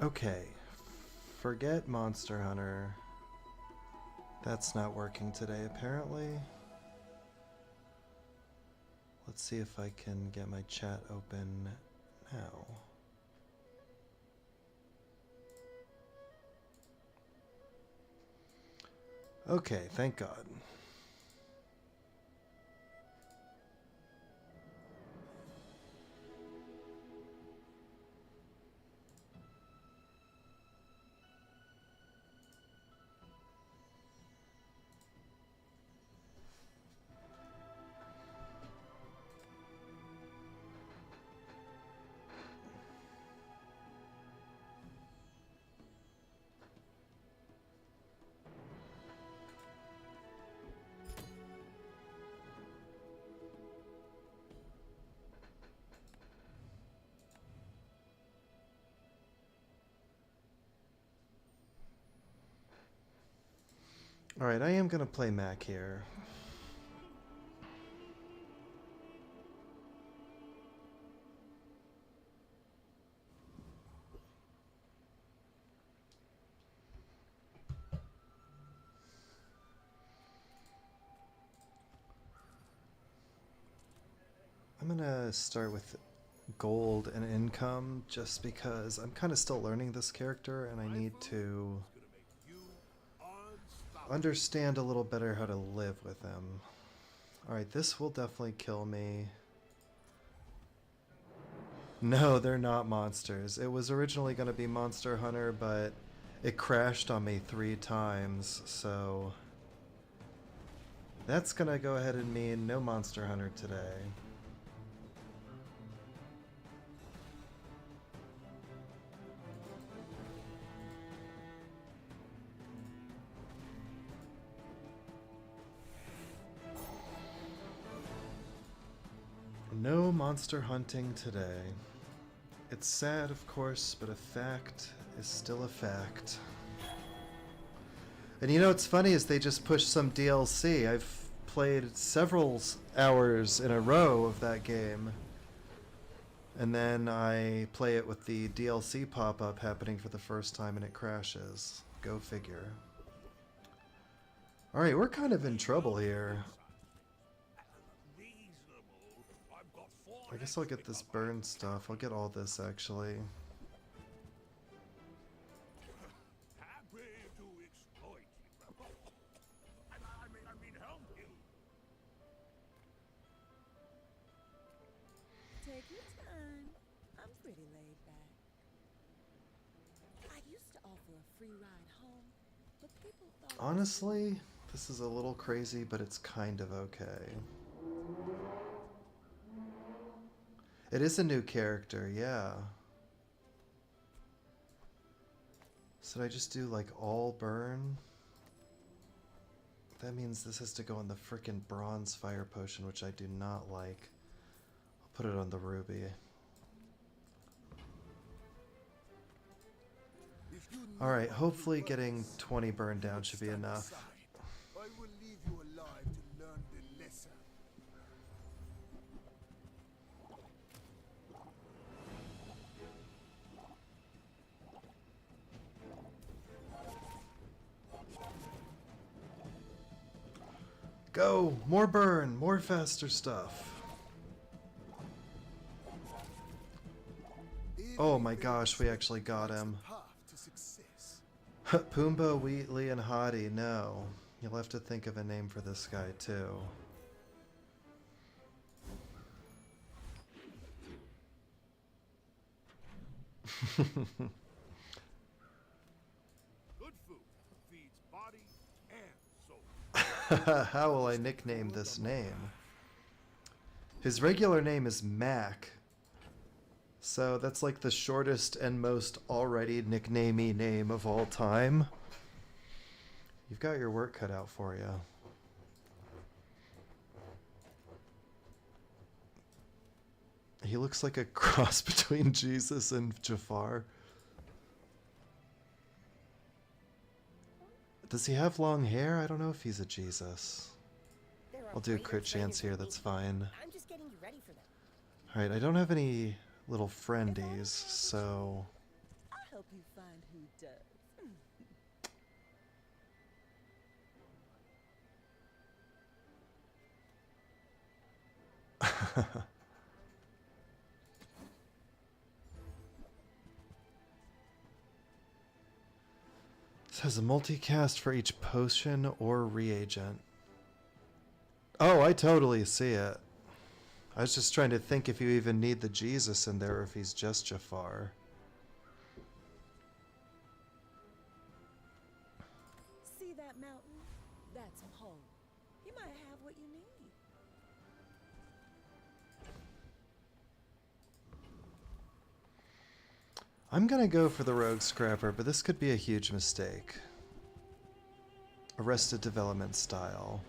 Okay. Forget Monster Hunter. That's not working today, apparently. Let's see if I can get my chat open now. Okay, thank God. Alright, I am gonna play Mac here. I'm gonna start with gold and income just because I'm kind of still learning this character and I need to understand a little better how to live with him. Alright, this will definitely kill me. No, they're not monsters. It was originally going to be Monster Hunter, but it crashed on me 3 times, so that's going to go ahead and mean no Monster Hunter today. No monster hunting today. It's sad, of course, but a fact is still a fact. And you know what's funny is they just pushed some DLC. I've played several hours in a row of that game. And then I play it with the DLC pop-up happening for the first time and it crashes. Go figure. Alright, we're kind of in trouble here. I guess I'll get this burn stuff. I'll get all this, actually. Take your time. I'm pretty laid back. I used to offer a free ride home, but people thought... Honestly, this is a little crazy, but it's kind of okay. It is a new character, yeah. So did I just do like all burn? That means this has to go on the frickin' bronze fire potion, which I do not like. I'll put it on the ruby. Alright, hopefully getting 20 burn down should be enough. I will leave you alive to learn the lesson. Go! More burn! More faster stuff! Oh my gosh, we actually got him. Pumbaa, Wheatley, and Hottie, no. You'll have to think of a name for this guy, too. Good food feeds body and soul. How will I nickname this name? His regular name is Mac. So that's like the shortest and most already nicknamey name of all time. You've got your work cut out for you. He looks like a cross between Jesus and Jafar. Does he have long hair? I don't know if he's a Jesus. I'll do a crit chance here, that's fine. I'm just getting you ready for them. Alright, I don't have any little friendies, so... help you find who does. This has a multicast for each potion or reagent. Oh, I totally see it. I was just trying to think if you even need the Jesus in there or if he's just Jafar. See that mountain? That's home. You might have what you need. I'm gonna go for the Rogue Scrapper, but this could be a huge mistake. Arrested Development style.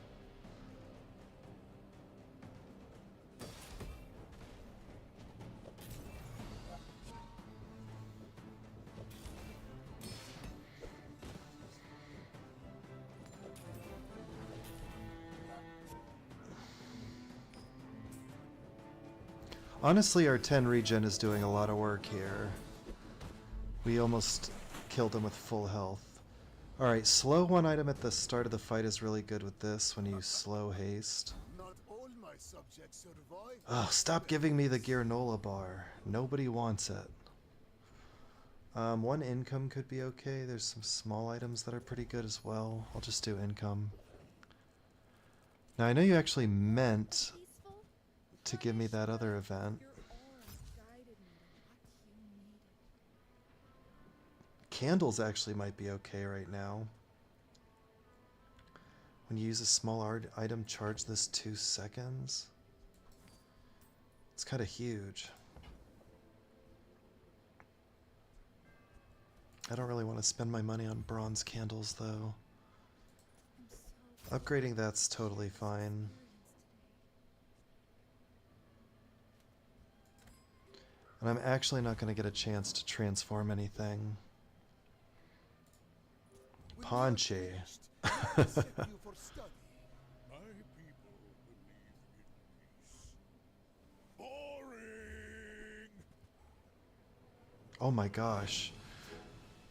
Honestly, our 10 regen is doing a lot of work here. We almost killed him with full health. Alright, slow one item at the start of the fight is really good with this when you slow haste. Not all my subjects survive. Oh, stop giving me the Gearnola bar. Nobody wants it. One income could be okay. There's some small items that are pretty good as well. I'll just do income. Now, I know you actually meant Peaceful? to give me that other event. Your aura guided me to what you needed. Candles actually might be okay right now. When you use a small item, charge this 2 seconds. It's kind of huge. I don't really want to spend my money on bronze candles though. I'm so Upgrading that's totally fine. And I'm actually not going to get a chance to transform anything. When you're Paunchy. finished, I will set you for study. My people believe in peace. Boring! Oh my gosh.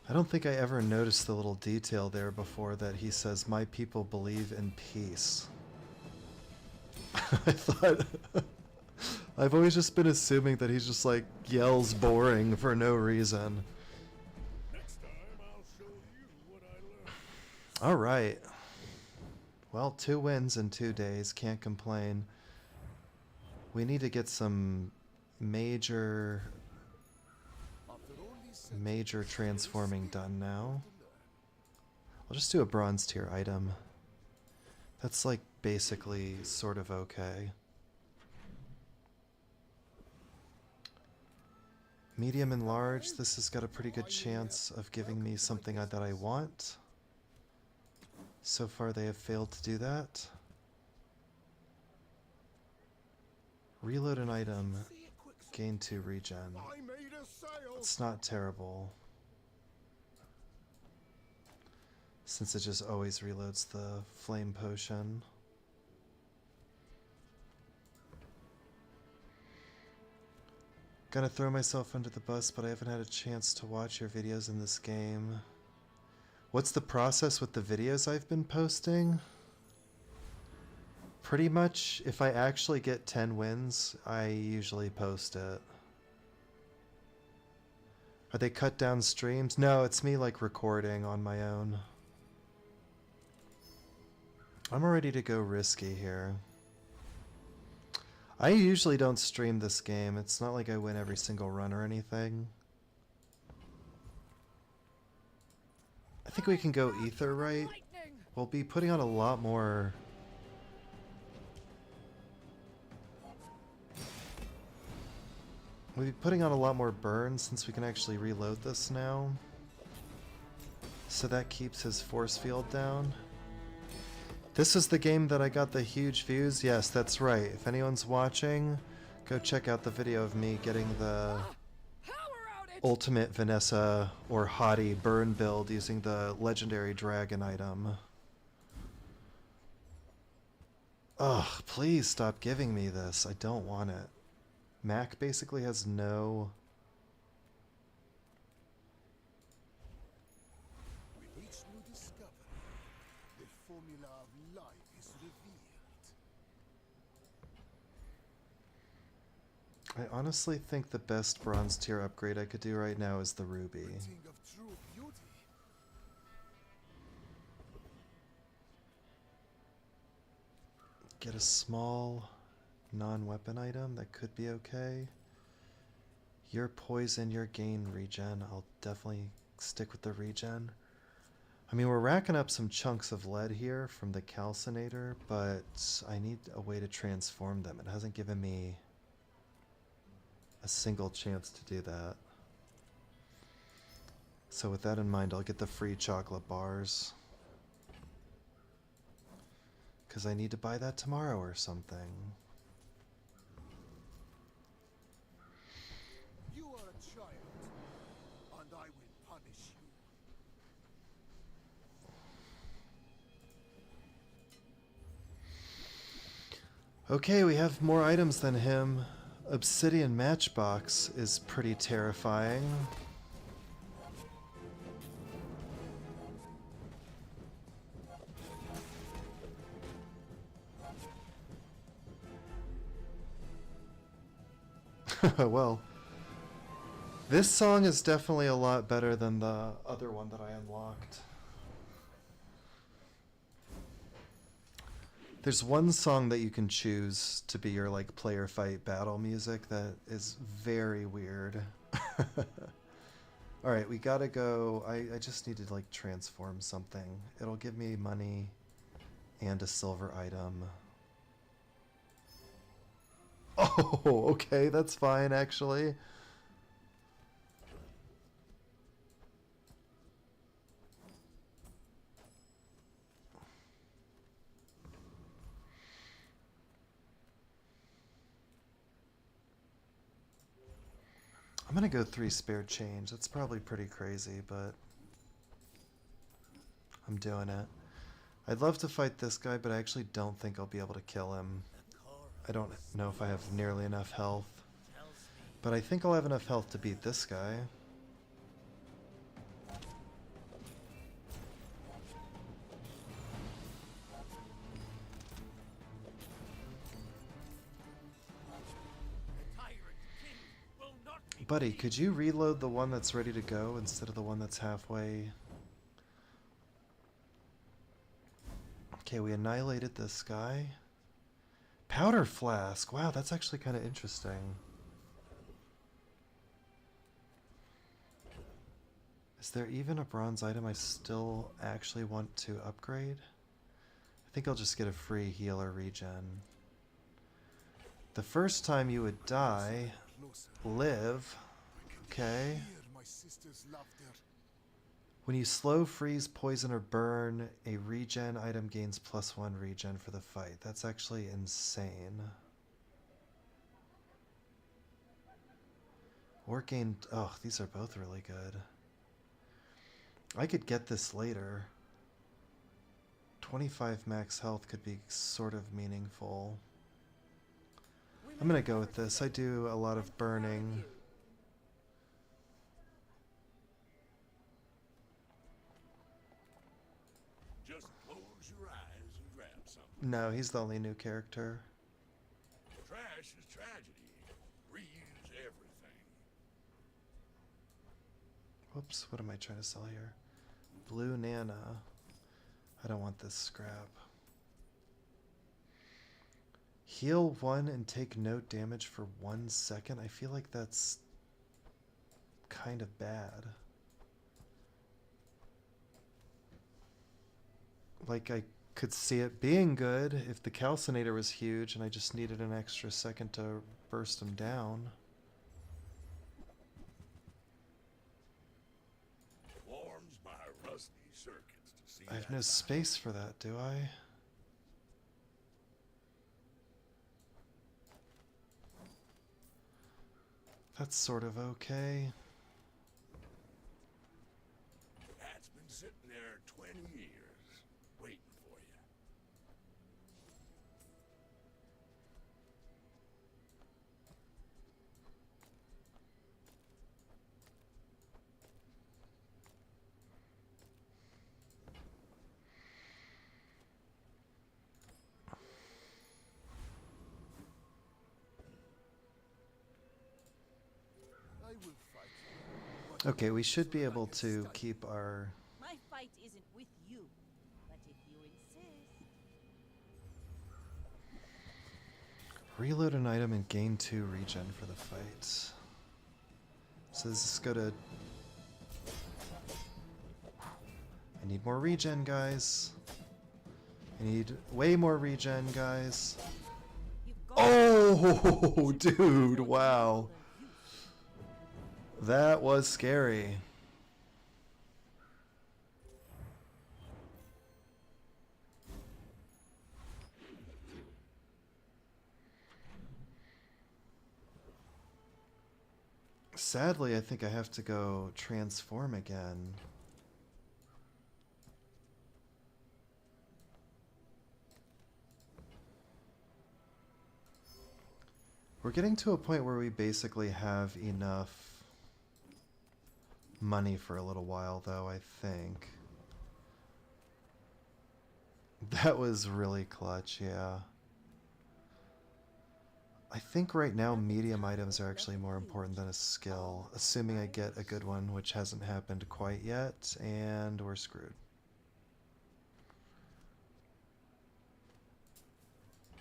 I don't think I ever noticed the little detail there before that he says, "My people believe in peace." I thought... I've always just been assuming that he's just like yells boring for no reason. Next time I'll show you what I learned. Alright. Well, 2 wins in 2 days. Can't complain. We need to get some major After all these major transforming done now. I'll just do a bronze tier item. That's like basically sort of okay. Medium and large, this has got a pretty good chance of giving me something that I want. So far they have failed to do that. Reload an item, gain 2 regen. I made a sale. It's not terrible, since it just always reloads the flame potion. Gonna throw myself under the bus, but I haven't had a chance to watch your videos in this game. What's the process with the videos I've been posting? Pretty much, if I actually get 10 wins, I usually post it. Are they cut down streams? No, it's me like recording on my own. I'm ready to go risky here. I usually don't stream this game. It's not like I win every single run or anything. I think we can go Ether, right? We'll be putting on a lot more... We'll be putting on a lot more burn since we can actually reload this now. So that keeps his force field down. This is the game that I got the huge views? Yes, that's right. If anyone's watching, go check out the video of me getting the ultimate Vanessa or Hottie burn build using the legendary dragon item. Ugh, please stop giving me this. I don't want it. Mac basically has no life is revealed. I honestly think the best bronze tier upgrade I could do right now is the ruby. A thing of true beauty. Get a small non-weapon item that could be okay. Your poison, your gain regen. I'll definitely stick with the regen. I mean, we're racking up some chunks of lead here from the calcinator, but I need a way to transform them. It hasn't given me a single chance to do that. So with that in mind, I'll get the free chocolate bars. Because I need to buy that tomorrow or something. You are a child, and I will punish you. Okay, we have more items than him. Obsidian matchbox is pretty terrifying. Well, this song is definitely a lot better than the other one that I unlocked. There's one song that you can choose to be your like player fight battle music that is very weird. Alright, we gotta go. I just need to like transform something. It'll give me money and a silver item. Oh, okay, that's fine actually. I'm gonna go 3 spare change. That's probably pretty crazy, but I'm doing it. I'd love to fight this guy, but I actually don't think I'll be able to kill him. I don't know if I have nearly enough health. But I think I'll have enough health to beat this guy. Buddy, could you reload the one that's ready to go instead of the one that's halfway? Okay, we annihilated this guy. Powder flask. Wow, that's actually kind of interesting. Is there even a bronze item I still actually want to upgrade? I think I'll just get a free healer regen. The first time you would die, live. Okay. My sister's laughter. When you slow, freeze, poison, or burn, a regen item gains +1 regen for the fight. That's actually insane. Or gain... Oh, these are both really good. I could get this later. 25 max health could be sort of meaningful. I'm gonna go with this. I do a lot of burning. Just close your eyes and grab something. No, he's the only new character. Trash is tragedy. Reuse everything. Whoops, what am I trying to sell here? Blue Nana. I don't want this scrap. Heal 1 and take no damage for 1 second. I feel like that's kind of bad. Like, I could see it being good if the calcinator was huge and I just needed an extra second to burst him down. Warms my rusty circuits to see. I have no space for that, do I? That's sort of okay. That's been sitting there 20 years, waiting for you. I will fight you. But Okay, we should be so able I can to study. keep our... My fight isn't with you, but if you insist. Reload an item and gain 2 regen for the fight. So let's just go to... I need more regen, guys. I need way more regen, guys. You've got Oh, dude, wow. That was scary. Sadly, I think I have to go transform again. We're getting to a point where we basically have enough money for a little while, though, I think. That was really clutch, yeah. I think right now medium items are actually more important than a skill, assuming I get a good one, which hasn't happened quite yet, and we're screwed.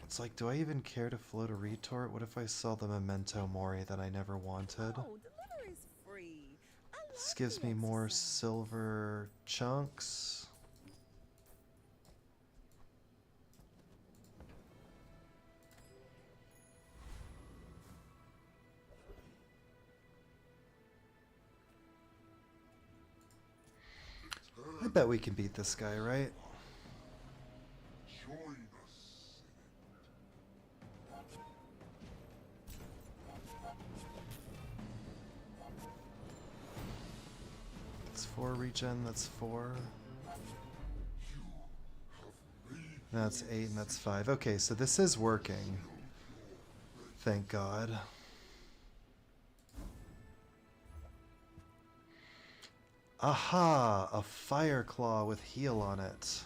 It's like, do I even care to float a retort? What if I sell the memento mori that I never wanted? Oh, delivery's free. I love This gives the me more exercise. silver chunks. I bet we can beat this guy, right? Join us. That's 4 regen, that's 4. That's 8 and that's 5. Okay, so this is working. Thank God. Aha! A fire claw with heal on it.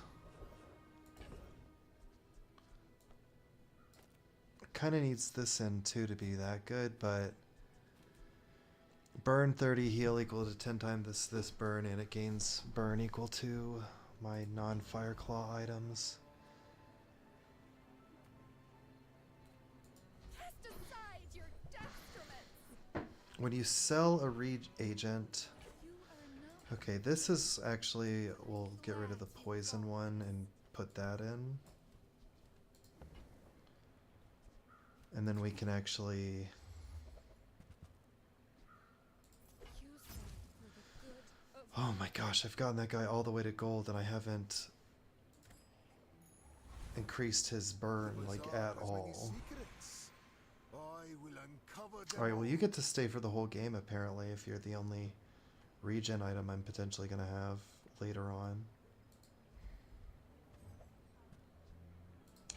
Kinda needs this in too to be that good, but burn 30, heal equal to 10 times this burn, and it gains burn equal to my non-fire claw items. Cast aside your destruments. When you sell a agent, You are no okay, this is actually, we'll get rid of the poison one and put that in. And then we can actually, use them for the good of oh my gosh, I've gotten that guy all the way to gold and I haven't increased his burn like Bazaar at has many all. secrets. I will uncover them Alright, well you all. get to stay for the whole game apparently if you're the only regen item I'm potentially going to have later on.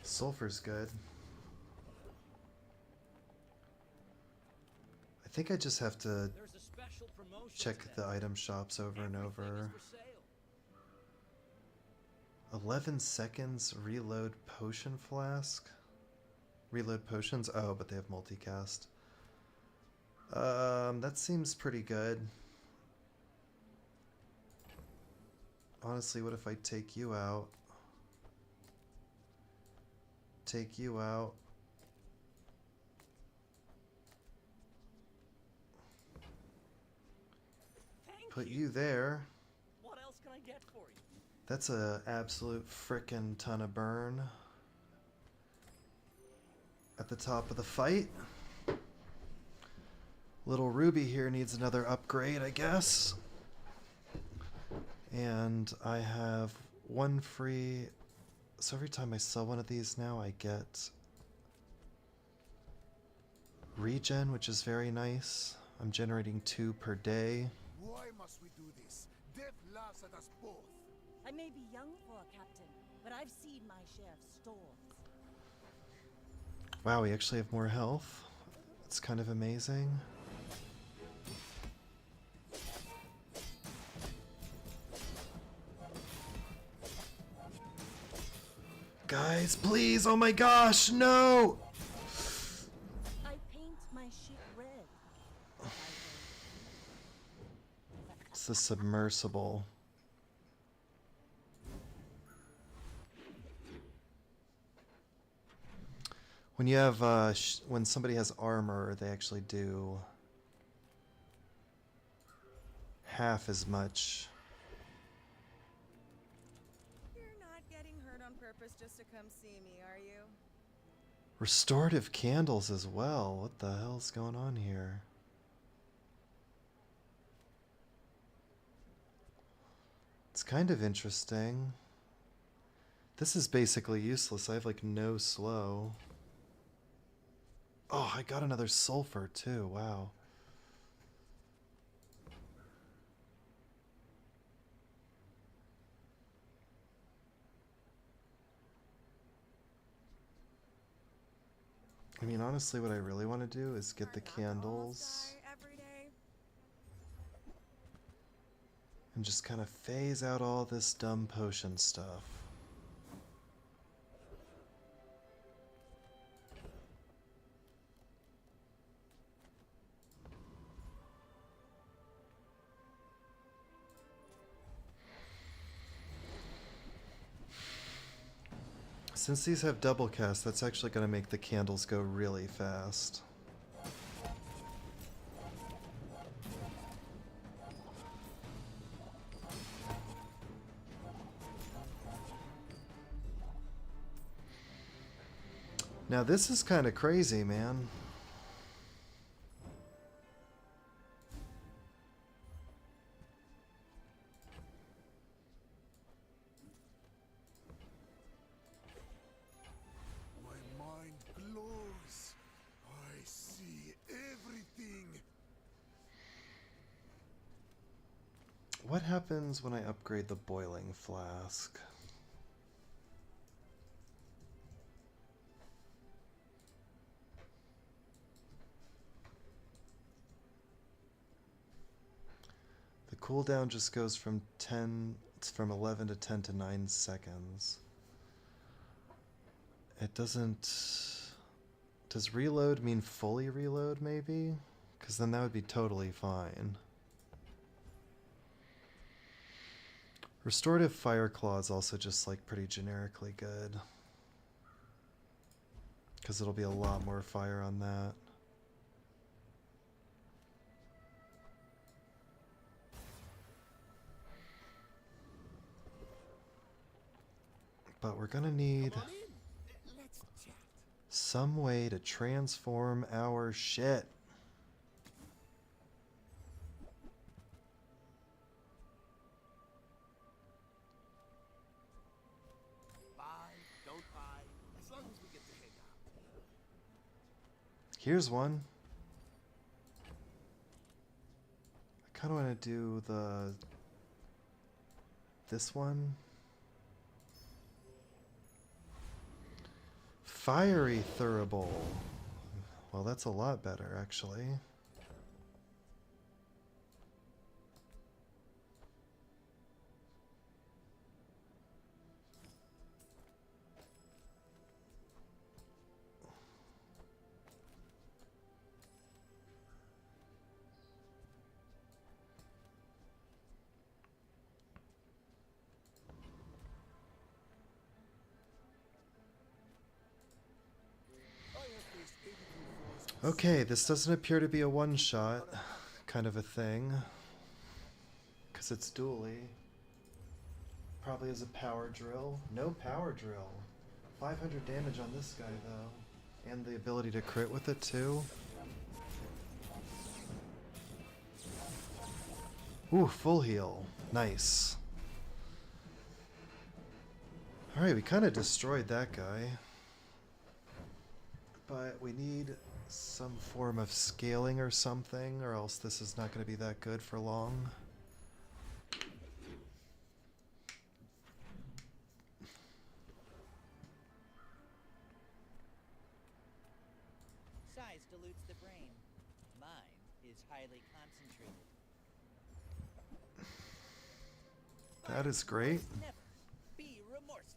Sulfur's good. I think I just have to There's a special promotion check today. the item shops over and Everything over. is for sale. 11 seconds reload potion flask. Reload potions? Oh, but they have multicast. That seems pretty good. Honestly, what if I take you out? Take you out. Thank Put you. you there. What else can I get for you? That's a absolute frickin' ton of burn. At the top of the fight. Little Ruby here needs another upgrade, I guess. And I have one free... So every time I sell one of these now, I get regen, which is very nice. I'm generating 2 per day. Why must we do this? Death laughs at us both. I may be young for a captain, but I've seen my share of storms. Wow, we actually have more health. It's kind of amazing. Guys, please! Oh my gosh, no! I paint my ship red. I It's the submersible. When you have when somebody has armor, they actually do half as much. You're not getting hurt on purpose just to come see me, are you? Restorative candles as well. What the hell's going on here? It's kind of interesting. This is basically useless. I have like no slow. Oh, I got another sulfur too. Wow. I mean, honestly, what I really want to do is get the candles Every day. and just kind of phase out all this dumb potion stuff. Since these have double cast, that's actually going to make the candles go really fast. Now this is kind of crazy, man. My mind glows. I see everything. What happens when I upgrade the boiling flask? The cooldown just goes from 11 to 10 to 9 seconds. It doesn't... Does reload mean fully reload, maybe? Because then that would be totally fine. Restorative Fire Claw is also just like pretty generically good. Because it'll be a lot more fire on that. But we're gonna need Come on in. Let's chat. some way to transform our shit. Buy, don't buy, as long as we get to hang out. Here's one. I kind of want to do this one. Fiery Thurible. Well, that's a lot better, actually. Okay, this doesn't appear to be a one-shot kind of a thing. Because it's dually. Probably is a power drill. No power drill. 500 damage on this guy, though. And the ability to crit with it, too. Ooh, full heal. Nice. Alright, we kind of destroyed that guy. But we need some form of scaling or something, or else this is not going to be that good for long. Size dilutes the brain. Mine is highly concentrated. That is great. Never be remorseless.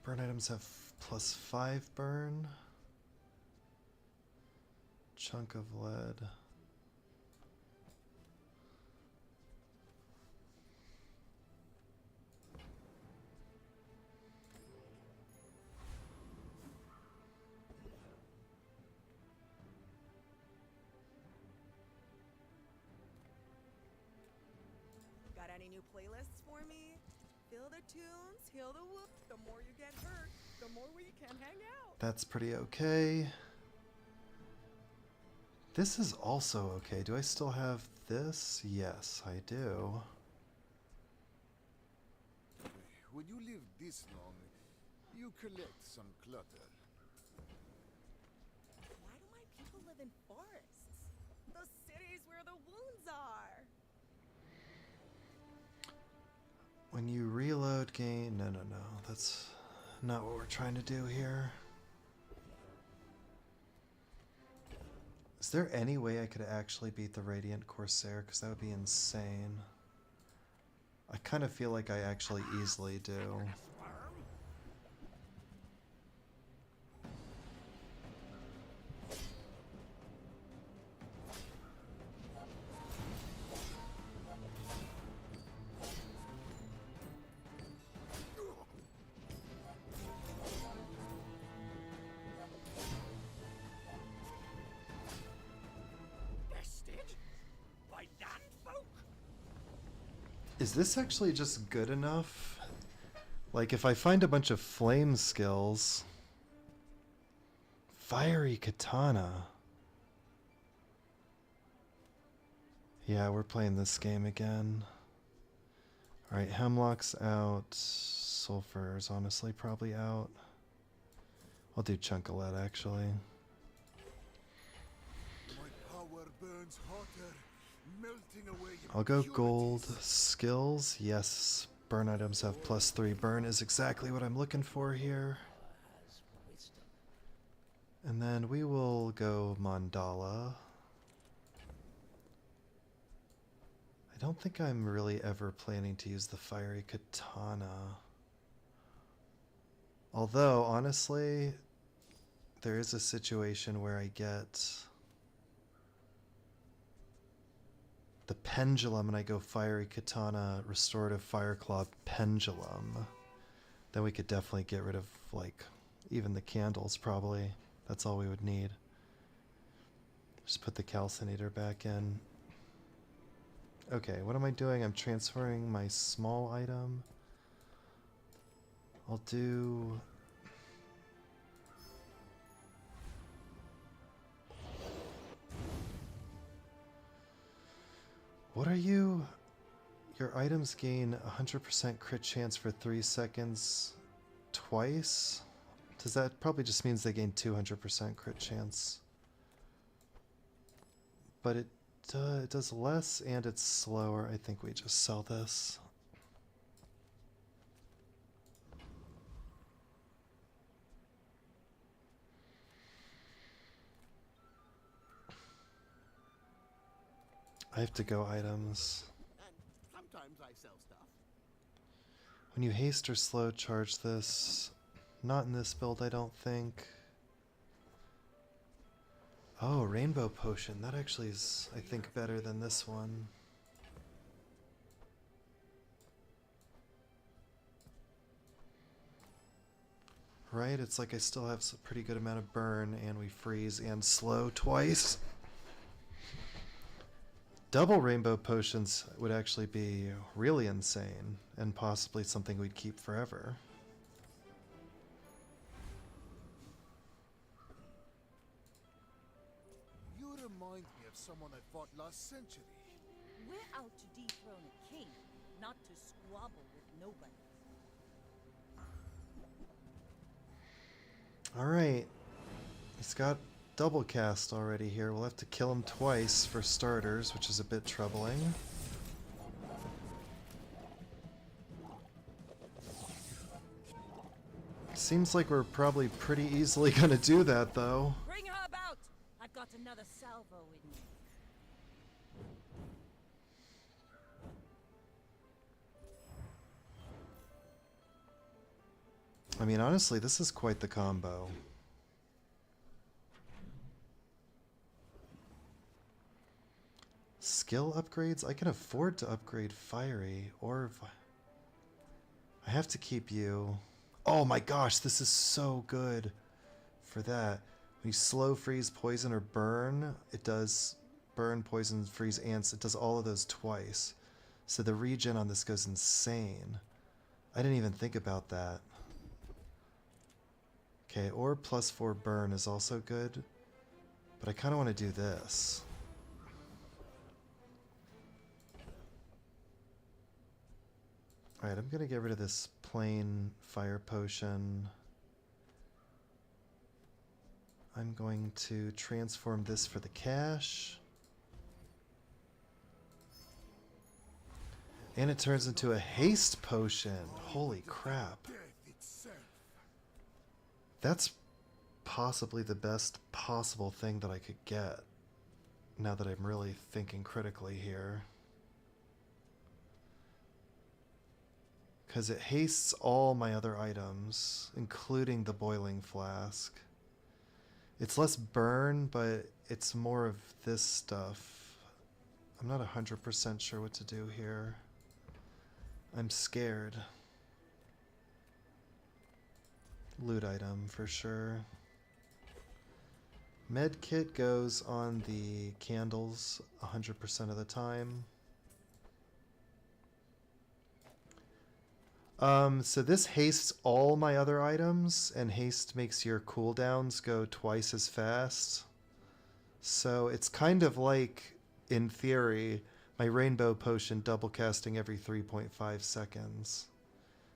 Burn items have +5 burn. Chunk of lead. any new playlists for me? Feel the tunes, heal the wound. The more you get hurt, the more we can hang out. That's pretty okay. This is also okay. Do I still have this? Yes, I do. When you live this long, you collect some clutter. Why do my people live in forests? The cities where the wounds are. When you reload gain... No. That's not what we're trying to do here. Is there any way I could actually beat the Radiant Corsair? Because that would be insane. I kind of feel like I actually easily do. Bested? By that folk? Is this actually just good enough? Like, if I find a bunch of flame skills... Fiery Katana. Yeah, we're playing this game again. Alright, Hemlock's out. Sulfur's honestly probably out. I'll do Chunkalette, actually. My power burns hotter, melting away I'll go gold. impurities. Skills, yes. Burn items have +3 burn is exactly what I'm looking for here. Has wisdom. And then we will go Mandala. I don't think I'm really ever planning to use the Fiery Katana. Although, honestly, there is a situation where I get the Pendulum and I go Fiery Katana, Restorative Fireclaw, Pendulum. Then we could definitely get rid of, like, even the candles, probably. That's all we would need. Just put the Calcinator back in. Okay, what am I doing? I'm transferring my small item. I'll do... What are you? Your items gain 100% crit chance for 3 seconds twice? Does that probably just means they gain 200% crit chance? But it does less and it's slower. I think we just sell this. I have to go items. And sometimes I sell stuff. When you haste or slow charge this, not in this build I don't think. Oh, Rainbow Potion. That actually is, I think, better than this one. Right? It's like I still have a pretty good amount of burn, and we freeze and slow twice. Double Rainbow Potions would actually be really insane, and possibly something we'd keep forever. You remind me of someone I fought last century. We're out to dethrone a king, not to squabble with nobody. Alright. He's got double cast already here. We'll have to kill him twice for starters, which is a bit troubling. Seems like we're probably pretty easily gonna do that, though. Bring her about! I've got another salvo in me. I mean, honestly, this is quite the combo. Skill upgrades? I can afford to upgrade Fiery, or... I have to keep you... Oh my gosh, this is so good for that. When you slow, freeze, poison, or burn, it does burn, poison, freeze, ants. It does all of those twice. So the regen on this goes insane. I didn't even think about that. Okay, or +4 burn is also good. But I kind of want to do this. Alright, I'm going to get rid of this plain fire potion. I'm going to transform this for the cash. And it turns into a haste potion. Holy crap. Death itself. That's possibly the best possible thing that I could get. Now that I'm really thinking critically here. Because it hastes all my other items, including the boiling flask. It's less burn, but it's more of this stuff. I'm not 100% sure what to do here. I'm scared. Loot item for sure. Med kit goes on the candles 100% of the time. So this hastes all my other items, and haste makes your cooldowns go twice as fast. So it's kind of like, in theory, my rainbow potion double casting every 3.5 seconds.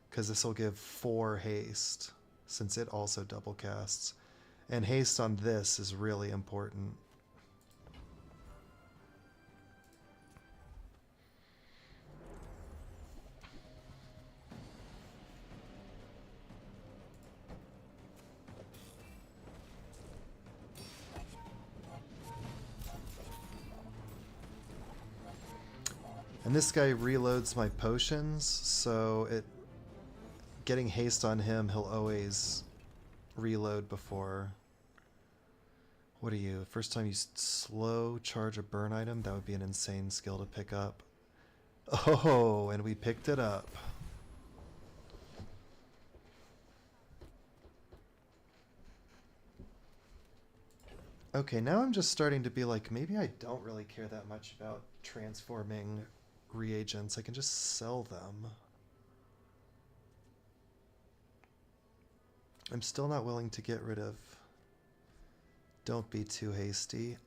Because this will give 4 haste, since it also double casts. And haste on this is really important. And this guy reloads my potions, so getting haste on him, he'll always reload before. What are you? First time you slow charge a burn item? That would be an insane skill to pick up. Oh, and we picked it up. Okay, now I'm just starting to be like, maybe I don't really care that much about transforming reagents. I can just sell them. I'm still not willing to get rid of... Don't be too hasty.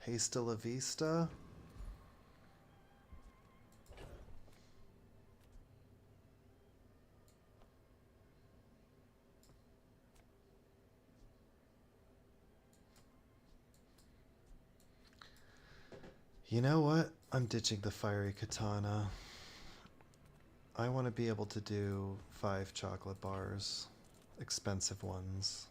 Hasta la vista. You know what? I'm ditching the fiery katana. I want to be able to do 5 chocolate bars. Expensive ones.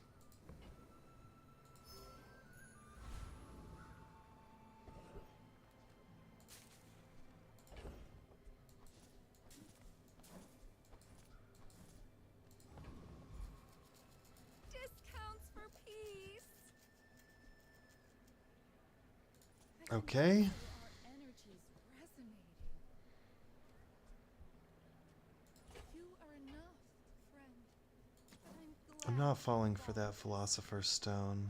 Discounts for peace. Okay. Our energy's resonating. You are enough, friend. I'm not falling for that philosopher's stone.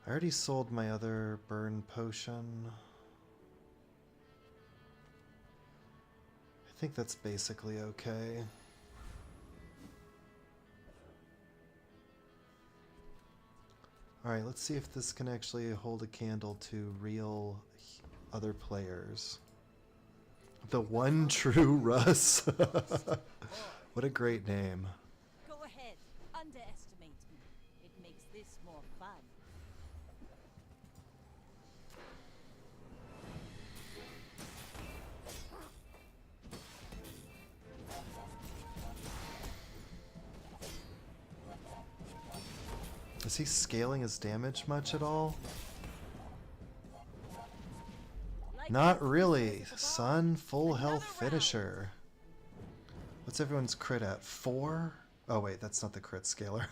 I already sold my other burn potion. I think that's basically okay. Alright, let's see if this can actually hold a candle to real other players. The one true Russ. What a great name. Go ahead. Underestimate me. It makes this more fun. Is he scaling his damage much at all? Not really, son. Full health finisher. What's everyone's crit at? 4? Oh wait, that's not the crit scaler.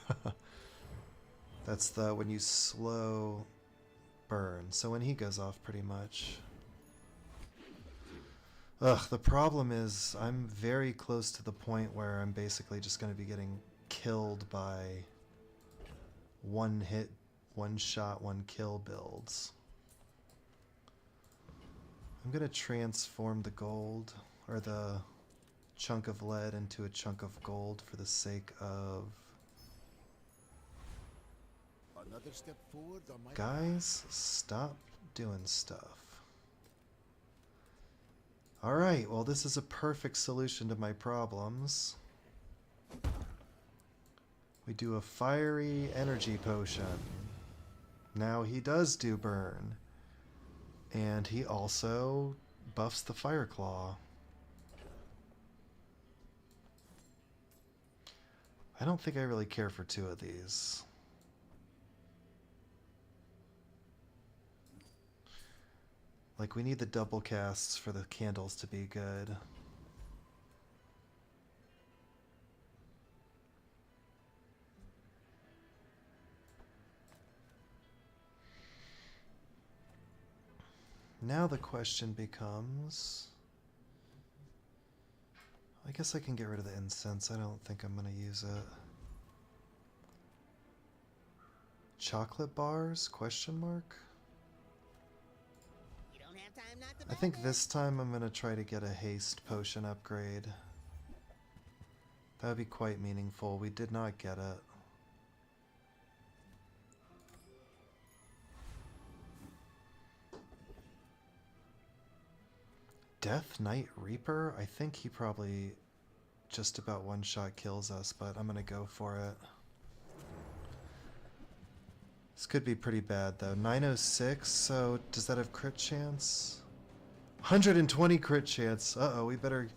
That's the when you slow burn. So when he goes off pretty much. Ugh, the problem is I'm very close to the point where I'm basically just going to be getting killed by one hit one shot, one kill builds. I'm gonna transform the gold, or the chunk of lead, into a chunk of gold for the sake of... Another step forward on my Guys, stop doing stuff. Alright, well this is a perfect solution to my problems. We do a fiery energy potion. Now he does do burn. And he also buffs the fire claw. I don't think I really care for two of these. Like, we need the double casts for the candles to be good. Now the question becomes... I guess I can get rid of the incense. I don't think I'm going to use it. Chocolate bars? Question mark? You don't have time not to I think this time I'm going to try to get a haste potion upgrade. That would be quite meaningful. We did not get it. Death Knight Reaper? I think he probably just about one-shot kills us, but I'm going to go for it. This could be pretty bad, though. 906, so does that have crit chance? 120 crit chance. Uh-oh, we better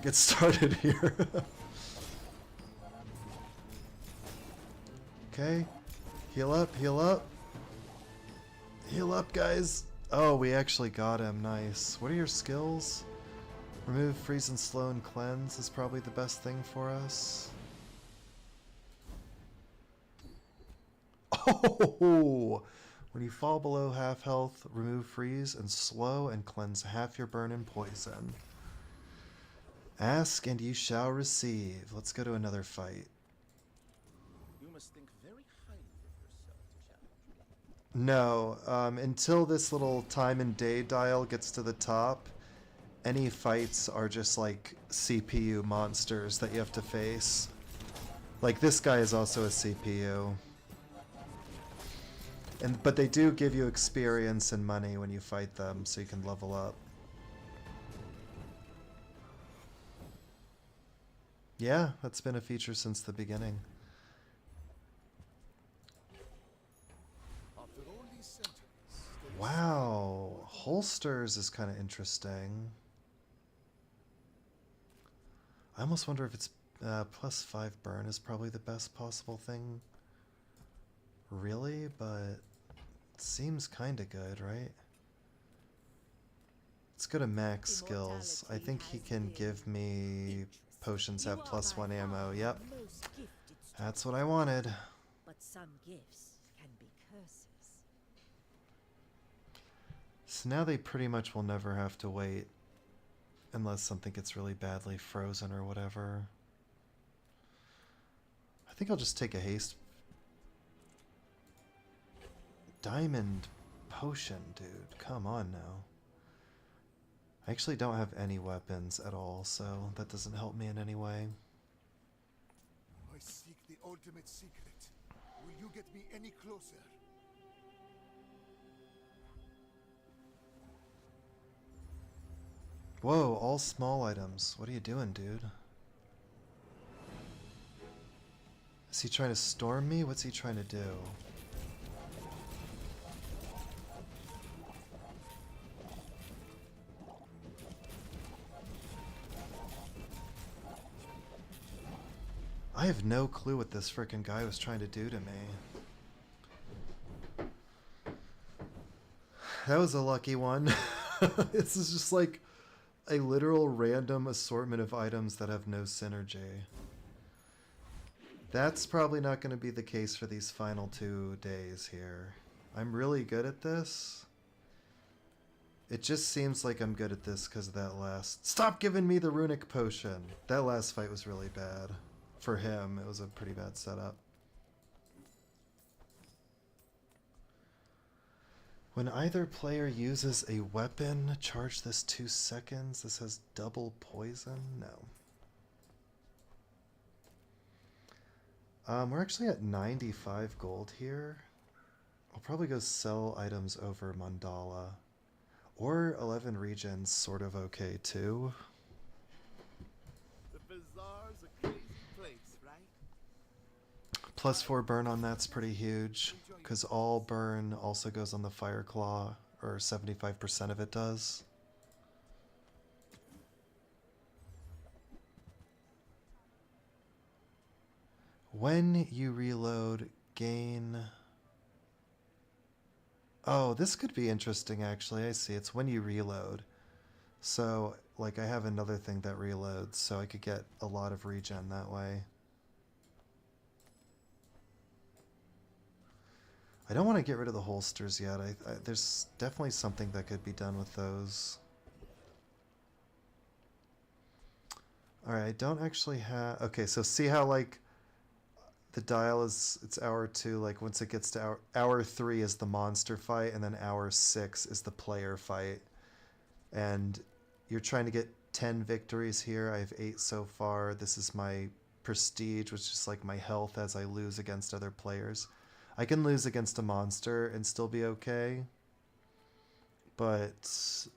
get started here. Okay. Heal up, heal up. Heal up, guys. Oh, we actually got him. Nice. What are your skills? Remove, freeze, and slow, and cleanse is probably the best thing for us. Oh! When you fall below half health, remove, freeze, and slow, and cleanse half your burn and poison. Ask and you shall receive. Let's go to another fight. You must think very highly of yourself to challenge me. No, until this little time and day dial gets to the top, any fights are just like CPU monsters that you have to face. Like this guy is also a CPU. But they do give you experience and money when you fight them, so you can level up. Yeah, that's been a feature since the beginning. After all these centuries, Wow, holsters is kind of interesting. I almost wonder if it's +5 burn is probably the best possible thing. Really, but it seems kind of good, right? Let's go to max skills. I think he can give me potions have +1 ammo. Yep, that's what I wanted. But some gifts can be curses. So now they pretty much will never have to wait unless something gets really badly frozen or whatever. I think I'll just take a haste. Diamond potion, dude. Come on now. I actually don't have any weapons at all, so that doesn't help me in any way. I seek the ultimate secret. Will you get me any closer? Whoa, all small items. What are you doing, dude? Is he trying to storm me? What's he trying to do? I have no clue what this frickin' guy was trying to do to me. That was a lucky one. This is just like a literal random assortment of items that have no synergy. That's probably not going to be the case for these final 2 days here. I'm really good at this. It just seems like I'm good at this because of that last... Stop giving me the runic potion! That last fight was really bad. For him, it was a pretty bad setup. When either player uses a weapon, charge this 2 seconds. This has double poison? No. We're actually at 95 gold here. I'll probably go sell items over Mandala. Or 11 regions, sort of okay too. The Bazaar's a crazy place, right? +4 burn on that's pretty huge, because all burn also goes on the Fire Claw, or 75% of it does. When you reload, gain... Oh, this could be interesting actually. I see. It's when you reload. So, like, I have another thing that reloads, so I could get a lot of regen that way. I don't want to get rid of the holsters yet. There's definitely something that could be done with those. Alright, I don't actually have... Okay, so see how, like, the dial is... It's hour 2. Like, once it gets to hour 3 is the monster fight, and then hour 6 is the player fight. And you're trying to get 10 victories here. I have 8 so far. This is my prestige, which is like my health as I lose against other players. I can lose against a monster and still be okay, but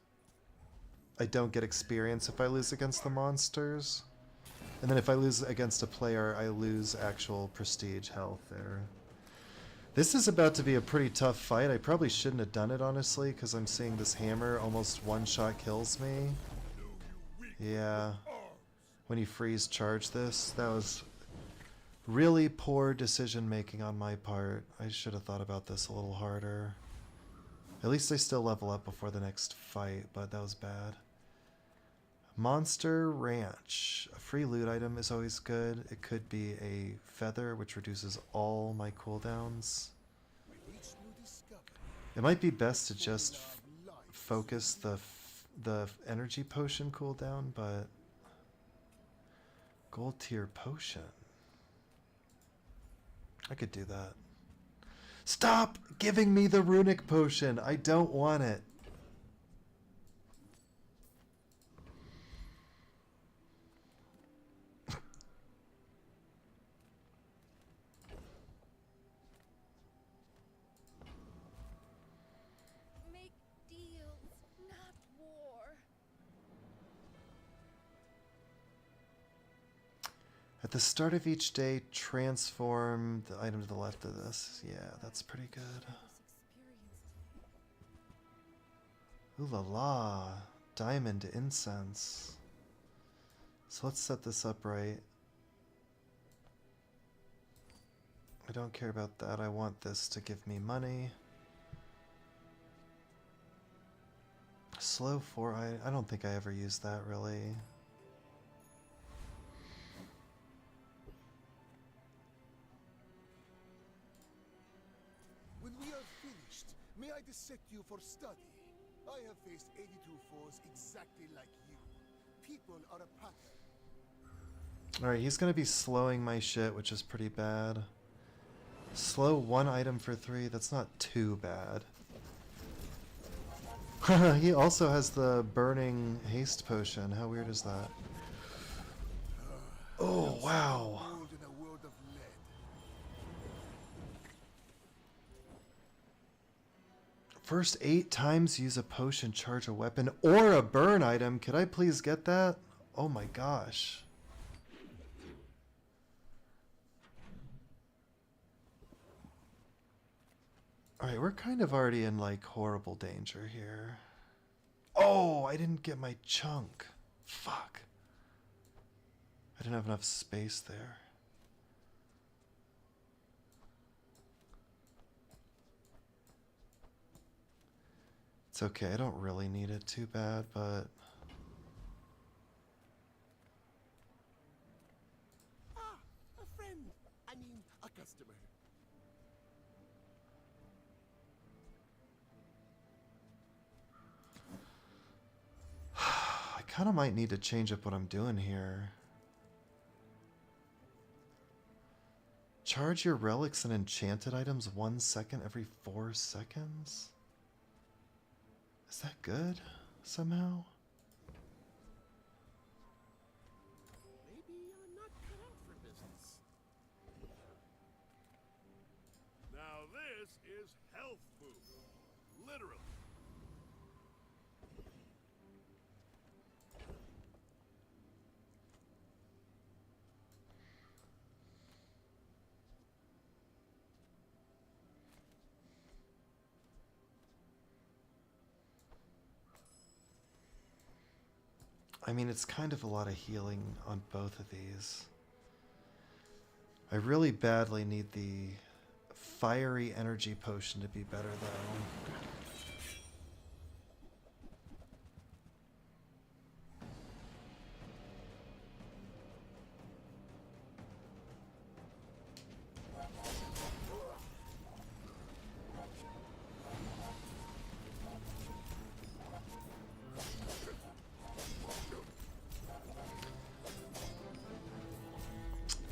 I don't get experience if I lose against the monsters. And then if I lose against a player, I lose actual prestige health there. This is about to be a pretty tough fight. I probably shouldn't have done it, honestly, because I'm seeing this hammer almost one-shot kills me. Yeah. When you freeze charge this, that was really poor decision making on my part. I should have thought about this a little harder. At least I still level up before the next fight, but that was bad. Monster Ranch. A free loot item is always good. It could be a feather, which reduces all my cooldowns. It might be best to just focus the energy potion cooldown, but gold tier potion. I could do that. Stop giving me the runic potion. I don't want it. Make deals, not war. At the start of each day, transform the item to the left of this. Yeah, that's pretty good. Ooh la la. Diamond incense. So let's set this up right. I don't care about that. I want this to give me money. Slow 4. I don't think I ever used that really. When we are finished, may I dissect you for study? I have faced 82 foes exactly like you. People are a pattern. Alright, he's gonna be slowing my shit, which is pretty bad. Slow 1 item for 3, that's not too bad. He also has the burning haste potion. How weird is that? Oh, wow. Gold in a world of lead. First 8 times use a potion, charge a weapon, or a burn item. Could I please get that? Oh my gosh. Alright, we're kind of already in like horrible danger here. Oh, I didn't get my chunk. Fuck. I didn't have enough space there. It's okay, I don't really need it too bad, but... Ah, a friend. I mean, a customer. I kind of might need to change up what I'm doing here. Charge your relics and enchanted items 1 second every 4 seconds? Is that good somehow? Maybe I'm not cut out for business. Now this is health food. Literally. I mean, it's kind of a lot of healing on both of these. I really badly need the fiery energy potion to be better, though.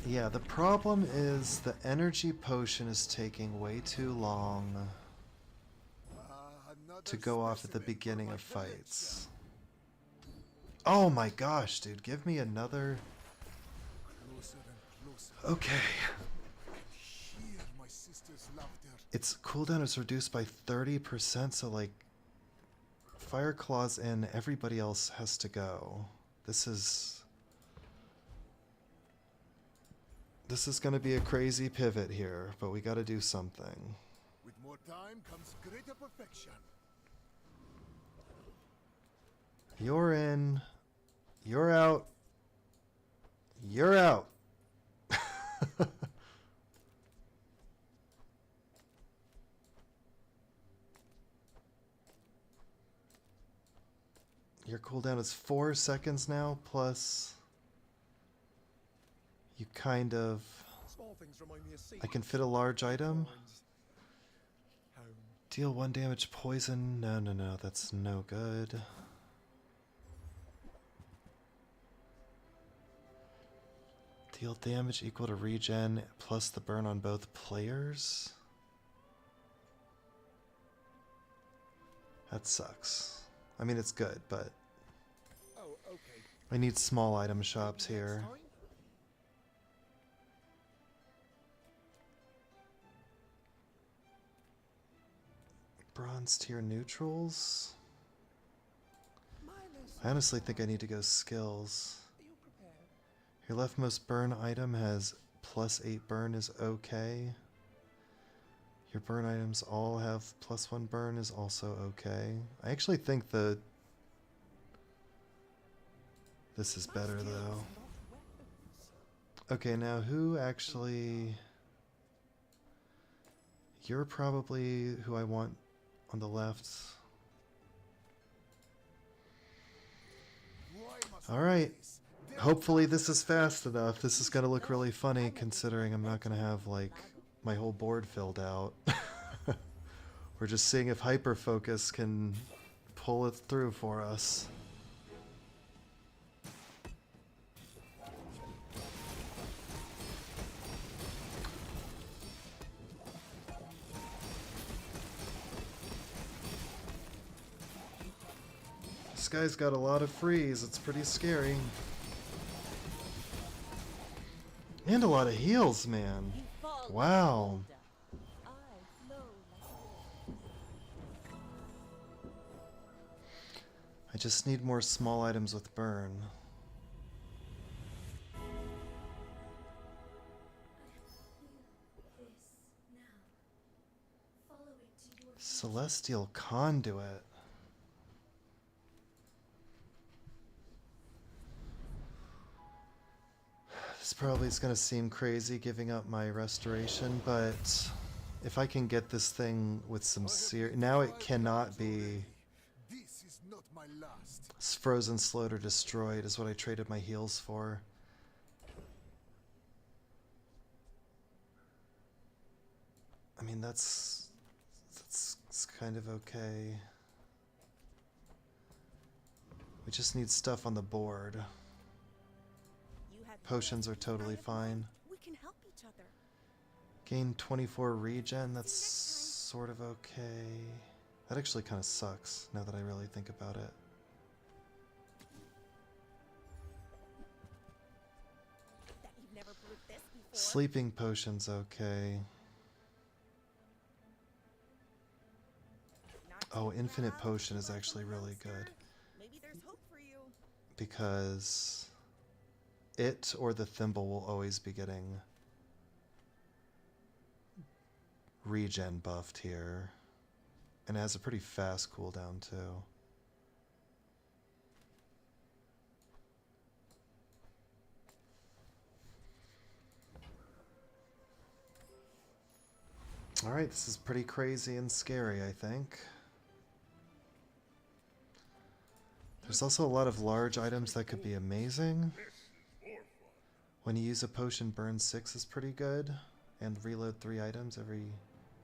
Yeah, the problem is the energy potion is taking way too long to go off at the beginning of fights. Oh my gosh, dude, give me another... Closer and closer. Okay. Hear my sister's laughter. Its cooldown is reduced by 30%, so like... Fire Claw's in, everybody else has to go. This is gonna be a crazy pivot here, but we gotta do something. With more time comes greater perfection. You're in. You're out. You're out. Your cooldown is 4 seconds now, plus you kind of... Small things remind me of sea. I can fit a large item. Home. Deal 1 damage poison. No, that's no good. Deal damage equal to regen plus the burn on both players. That sucks. I mean, it's good, but Oh, okay. I need small item shops here. Next time? Bronze tier neutrals. Minus. I honestly think I need to go skills. Are you prepared? Your leftmost burn item has +8 burn is okay. Your burn items all have +1 burn is also okay. I actually think this is better though. Okay, now who actually... You're probably who I want on the left. Why must I Alright. do this? There Hopefully this is fast enough. This is gonna look really funny considering I'm not gonna have like my whole board filled out. We're just seeing if hyperfocus can pull it through for us. This guy's got a lot of freeze. It's pretty scary. And a lot of heals, man. You fall Wow. like water. I flow like water. I just need more small items with burn. Celestial Conduit. This probably is going to seem crazy giving up my restoration, but if I can get this thing with some now it cannot be This is not my last. frozen, slowed, or destroyed is what I traded my heals for. I mean, that's kind of okay. We just need stuff on the board. You have Potions are health, totally I have fine. life. We can help each other. Gain 24 regen, that's sort of okay. That actually kind of sucks, now that I really think about it. That you've never brewed this before. Sleeping potion's okay. Not Oh, too infinite proud, potion is but actually from a really youngster, good. Maybe there's hope for you. Because it or the thimble will always be getting regen buffed here. And it has a pretty fast cooldown too. Alright, this is pretty crazy and scary, I think. There's also a lot of large items that could be amazing. When you use a potion, burn 6 is pretty good. And reload 3 items every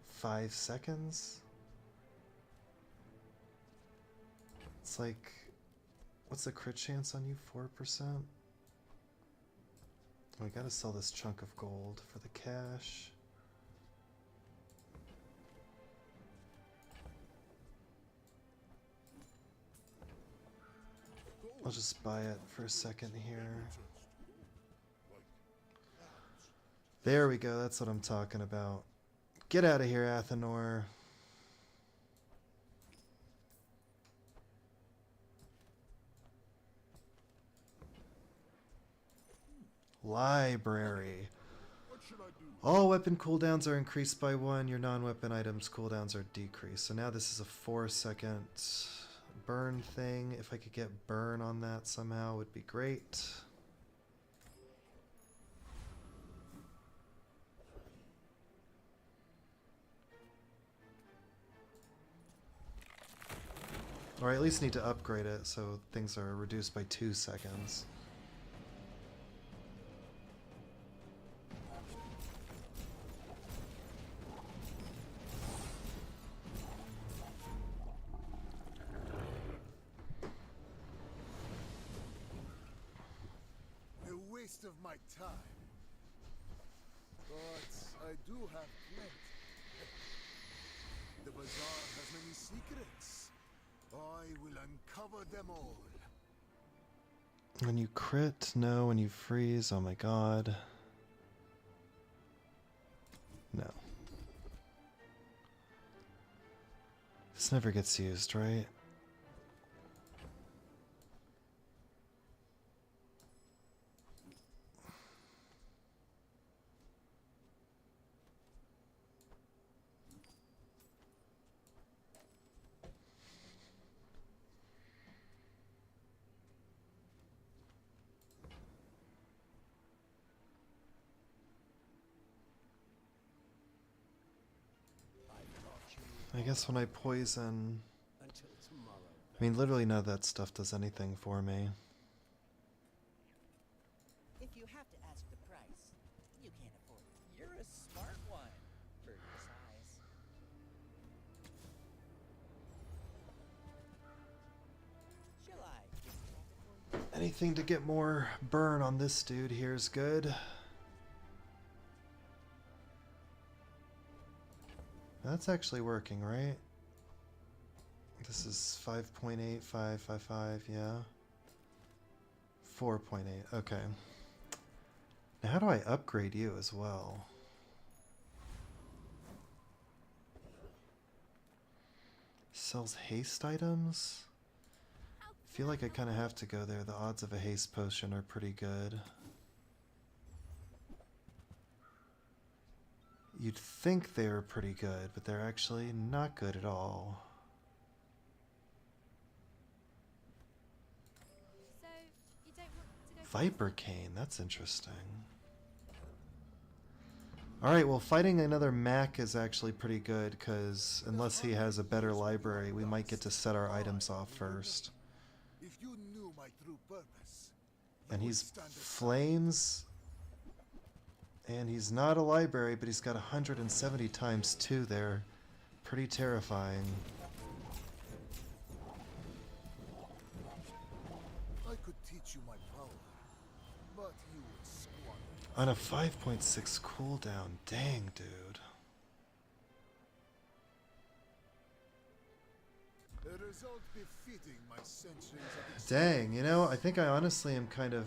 5 seconds. It's like, what's the crit chance on you? 4%? We gotta sell this chunk of gold for the cash. I'll just buy it for a second here. There we go, that's what I'm talking about. Get out of here, Athenor. Library. All weapon cooldowns are increased by 1. Your non-weapon items cooldowns are decreased. So now this is a 4-second burn thing. If I could get burn on that somehow, would be great. Or I at least need to upgrade it so things are reduced by 2 seconds. A waste of my time. But I do have plenty. The Bazaar has many secrets. I will uncover them all. When you crit, no. When you freeze, oh my god. No. This never gets used, right? I guess when I poison... I mean, literally none of that stuff does anything for me. If you have to ask the price, you can't afford it. You're a smart one for your size. Shall I? Anything to get more burn on this dude here is good. That's actually working, right? This is 5.8555, yeah. 4.8, okay. Now how do I upgrade you as well? Sells haste items? I feel like I kind of have to go there. The odds of a haste potion are pretty good. You'd think they were pretty good, but they're actually not good at all. So, you don't want to go Viper Cane, that's interesting. Alright, well fighting another Mac is actually pretty good, because unless he has a better library, we might get to set our items off first. If you knew my true purpose, you And would he's stand aside. flames, and he's not a library, but he's got 170 times 2 there. Pretty terrifying. I could teach you my power, but you would squander. On a 5.6 cooldown, dang dude. result befitting my centuries of Dang, you know, I think I honestly am kind of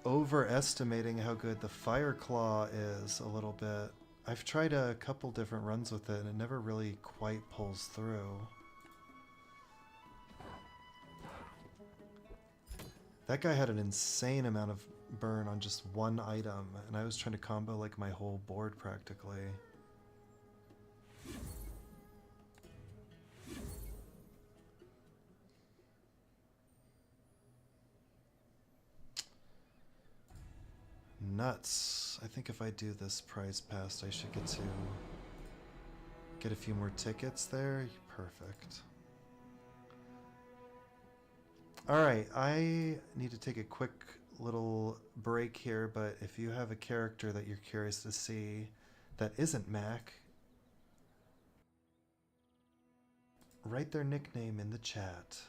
overestimating how good the Fire Claw is a little bit. I've tried a couple different runs with it and it never really quite pulls through. That guy had an insane amount of burn on just one item, and I was trying to combo like my whole board practically. Nuts. I think if I do this prize past, I should get a few more tickets there. Perfect. Alright, I need to take a quick little break here, but if you have a character that you're curious to see that isn't Mac, write their nickname in the chat.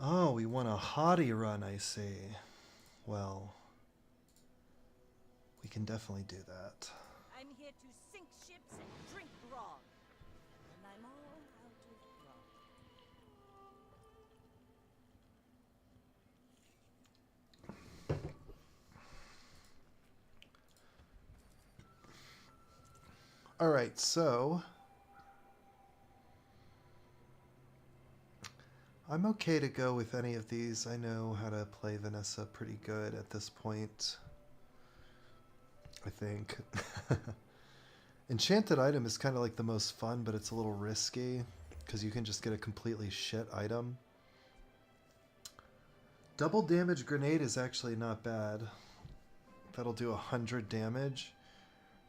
Oh, we want a hottie run, I see. Well, we can definitely do that. I'm here to sink ships and drink grog. And I'm all out of grog. Alright, so I'm okay to go with any of these. I know how to play Vanessa pretty good at this point, I think. Enchanted item is kind of like the most fun, but it's a little risky because you can just get a completely shit item. Double damage grenade is actually not bad. That'll do 100 damage.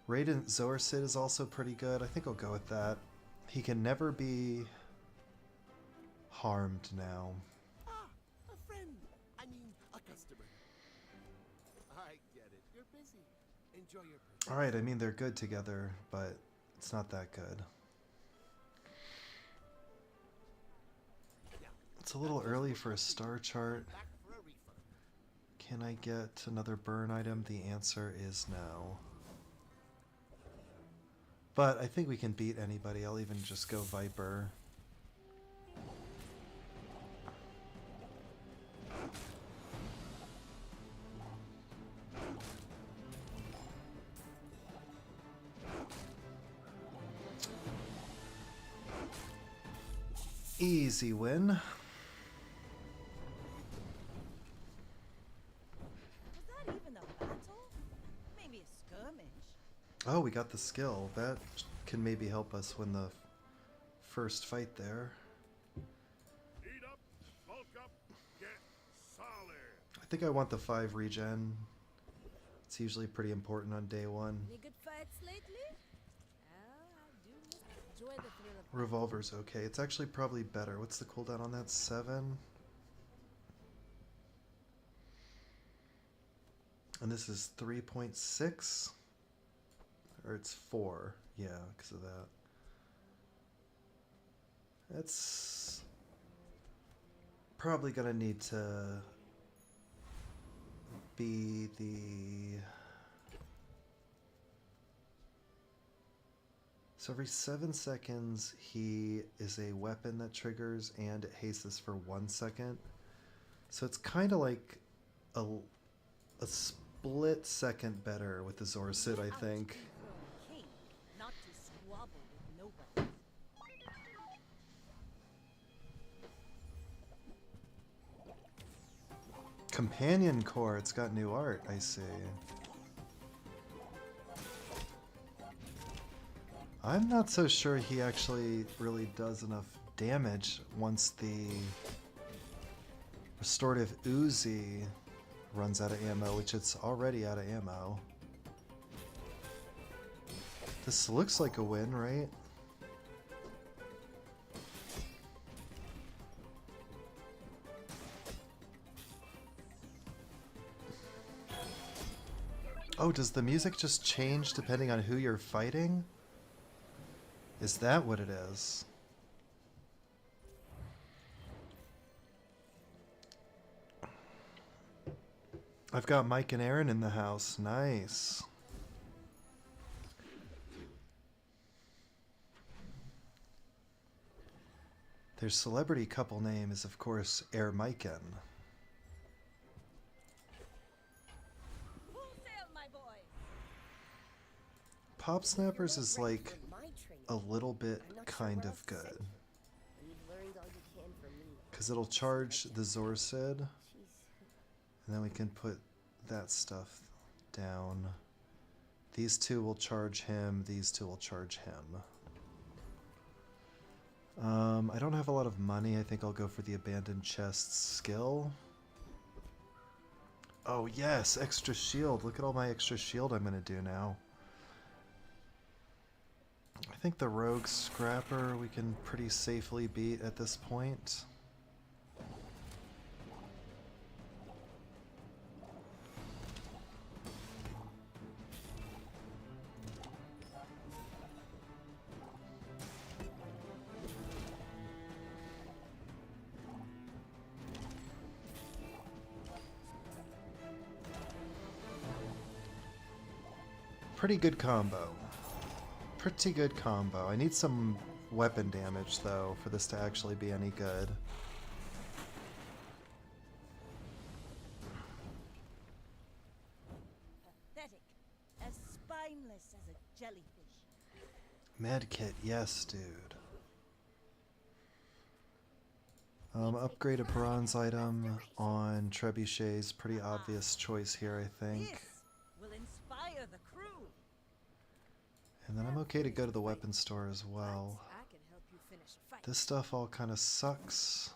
Radiant Zorsid is also pretty good. I think I'll go with that. He can never be harmed now. Ah, a friend. I mean, a customer. I get it. You're busy. Enjoy your purchase. Alright, I mean, they're good together, but it's not that good. It's a little early for a star chart. Back for a refund. Can I get another burn item? The answer is no. But I think we can beat anybody. I'll even just go Viper. Easy win. Was that even a battle? Maybe a skirmish. Oh, we got the skill. That can maybe help us win the first fight there. Eat up, bulk up, get solid. I think I want the 5 regen. It's usually pretty important on day 1. Any good fights lately? I do enjoy the thrill of Revolver's okay. It's actually probably better. What's the cooldown on that? 7? And this is 3.6? Or it's 4. Yeah, because of that. That's probably going to need to be the... So every 7 seconds, he is a weapon that triggers, and it hastes for 1 second. So it's kind of like a split second better with the Zorsid, I think. King, not to squabble with nobody. Companion Core, it's got new art, I see. I'm not so sure he actually really does enough damage once the restorative Uzi runs out of ammo, which it's already out of ammo. This looks like a win, right? Oh, does the music just change depending on who you're fighting? Is that what it is? I've got Mike and Aaron in the house. Nice. Their celebrity couple name is, of course, Air Miken. Full sail, my boy. Pop Snappers is like a little bit kind of good. Because it'll charge the Zorsid. And then we can put that stuff down. These two will charge him. These two will charge him. I don't have a lot of money. I think I'll go for the Abandoned Chest skill. Oh yes, extra shield. Look at all my extra shield I'm going to do now. I think the Rogue Scrapper we can pretty safely beat at this point. Pretty good combo. Pretty good combo. I need some weapon damage, though, for this to actually be any good. Pathetic. As spineless as a jellyfish. Medkit, yes, dude. Upgrade a bronze item on Trebuchet's pretty obvious choice here, I think. This will inspire the crew. And then I'm okay to go to the weapon store as well. I can help you finish a fight. This stuff all kind of sucks.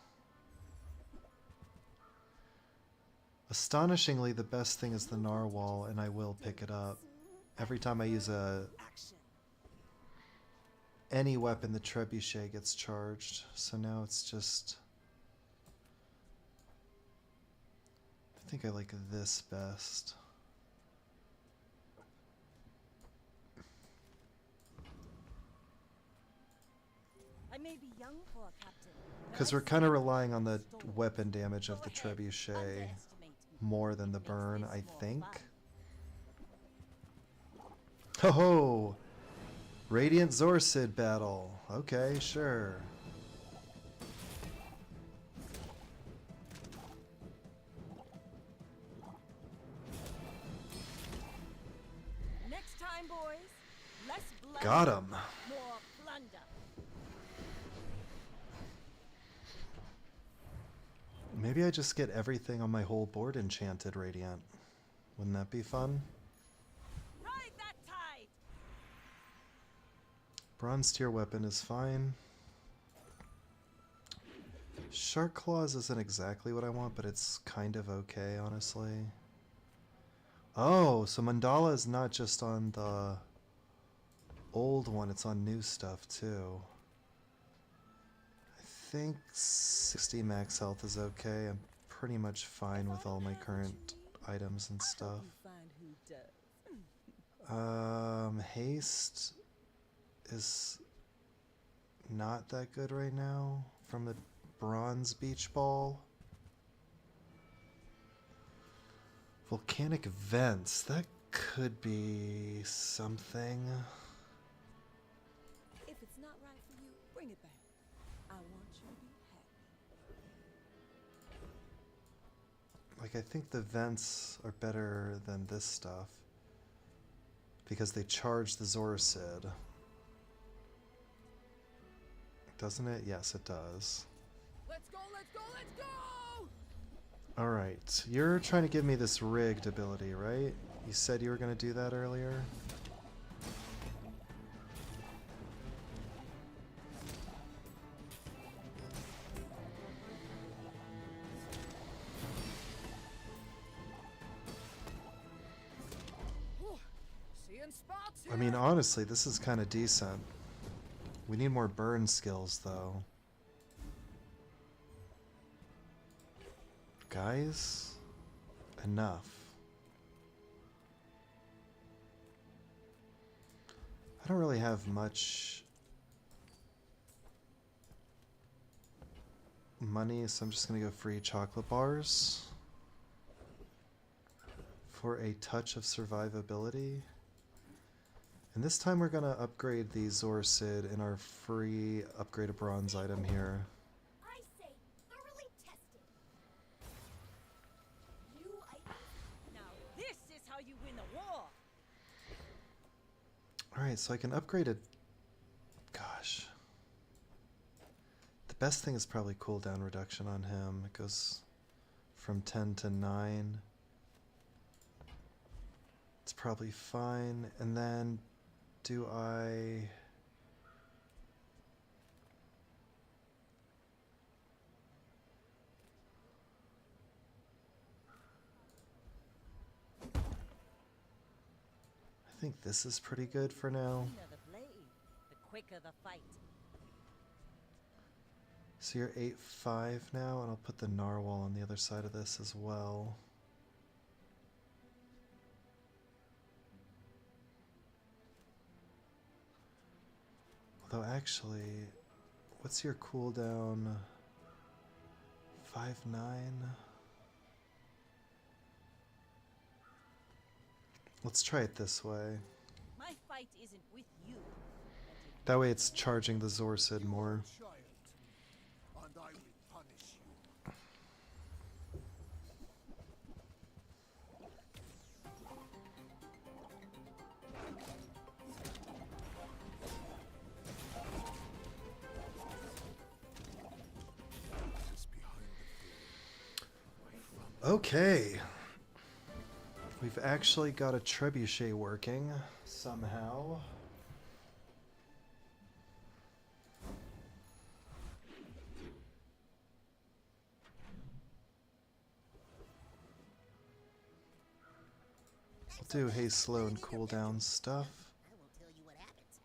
Astonishingly, the best thing is the Narwhal, and I will pick it up. Every time I use any weapon, the Trebuchet gets charged. So now it's just... I think I like this best. I may be young for a captain. Because we're kind of relying on the weapon damage of the Trebuchet more than the burn, I think. Ho ho! Radiant Zorsid battle. Okay, sure. Next time, boys, less blood. Got him. More plunder. Maybe I just get everything on my whole board enchanted Radiant. Wouldn't that be fun? Ride that tide. Bronze tier weapon is fine. Shark Claws isn't exactly what I want, but it's kind of okay, honestly. Oh, so Mandala is not just on the old one, it's on new stuff too. I think 60 max health is okay. I'm pretty much fine with all my current items and stuff. Fine. Haste is not that good right now from the bronze beach ball. Volcanic vents, that could be something. If it's not right for you, bring it back. I want you to be happy. Like, I think the vents are better than this stuff because they charge the Zorcid. Doesn't it? Yes, it does. Let's go, let's go, let's go! Alright, you're trying to give me this rigged ability, right? You said you were going to do that earlier? Seeing spots I mean, honestly, this is kind of decent. We need more burn skills, though. Guys, enough. I don't really have much money, so I'm just gonna go free chocolate bars for a touch of survivability. And this time we're gonna upgrade the Zorcid in our free upgrade a bronze item here. I say thoroughly tested. New items. Now this is how you win a war. Alright, so I can upgrade it. Gosh. The best thing is probably cooldown reduction on him. It goes from 10 to 9. It's probably fine. And then do I... I think this is pretty good for now. Cleaner the blade, the quicker the fight. So you're 8-5 now, and I'll put the narwhal on the other side of this as well. Although actually, what's your cooldown? 5-9? Let's try it this way. My fight isn't with you. That way it's charging the Zorcid more. Child, and I will punish you. Just behind the veil. Okay. We've actually got a trebuchet working somehow. We'll do haste, slow, and cooldown stuff. I will tell you what happens.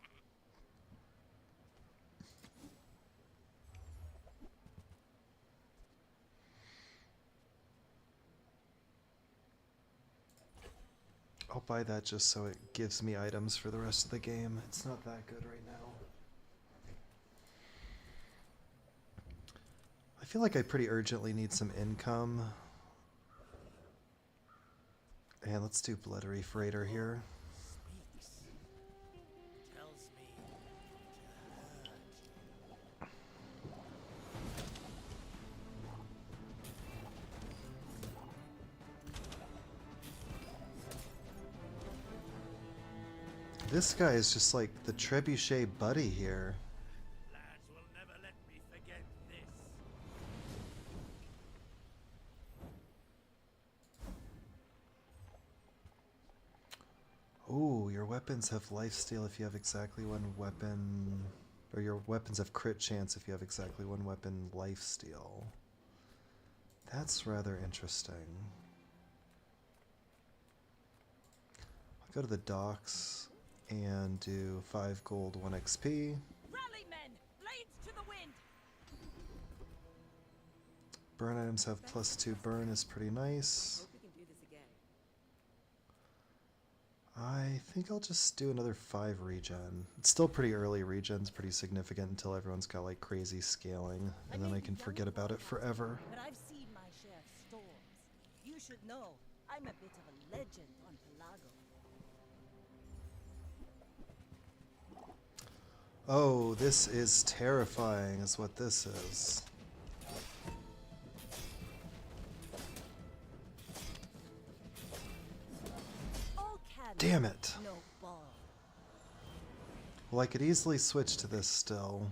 I'll buy that just so it gives me items for the rest of the game. It's not that good right now. I feel like I pretty urgently need some income. And let's do Blood Reef Raider here. Speaks. Tells me to hurt. This guy is just like the trebuchet buddy here. Lads will never let me forget this. Ooh, your weapons have lifesteal if you have exactly one weapon, or your weapons have crit chance if you have exactly one weapon lifesteal. That's rather interesting. I'll go to the docks and do 5 gold, 1 XP. Rally men, blades to the wind. Burn items have +2 burn is pretty nice. Hope we can do this again. I think I'll just do another 5 regen. It's still pretty early regen's pretty significant until everyone's got like crazy scaling, and then I can forget about it forever. But I've seen my share of storms. You should know, I'm a bit of a legend on Pelago. Oh, this is terrifying is what this is. All cannon, Damn it. no ball. Well, I could easily switch to this still.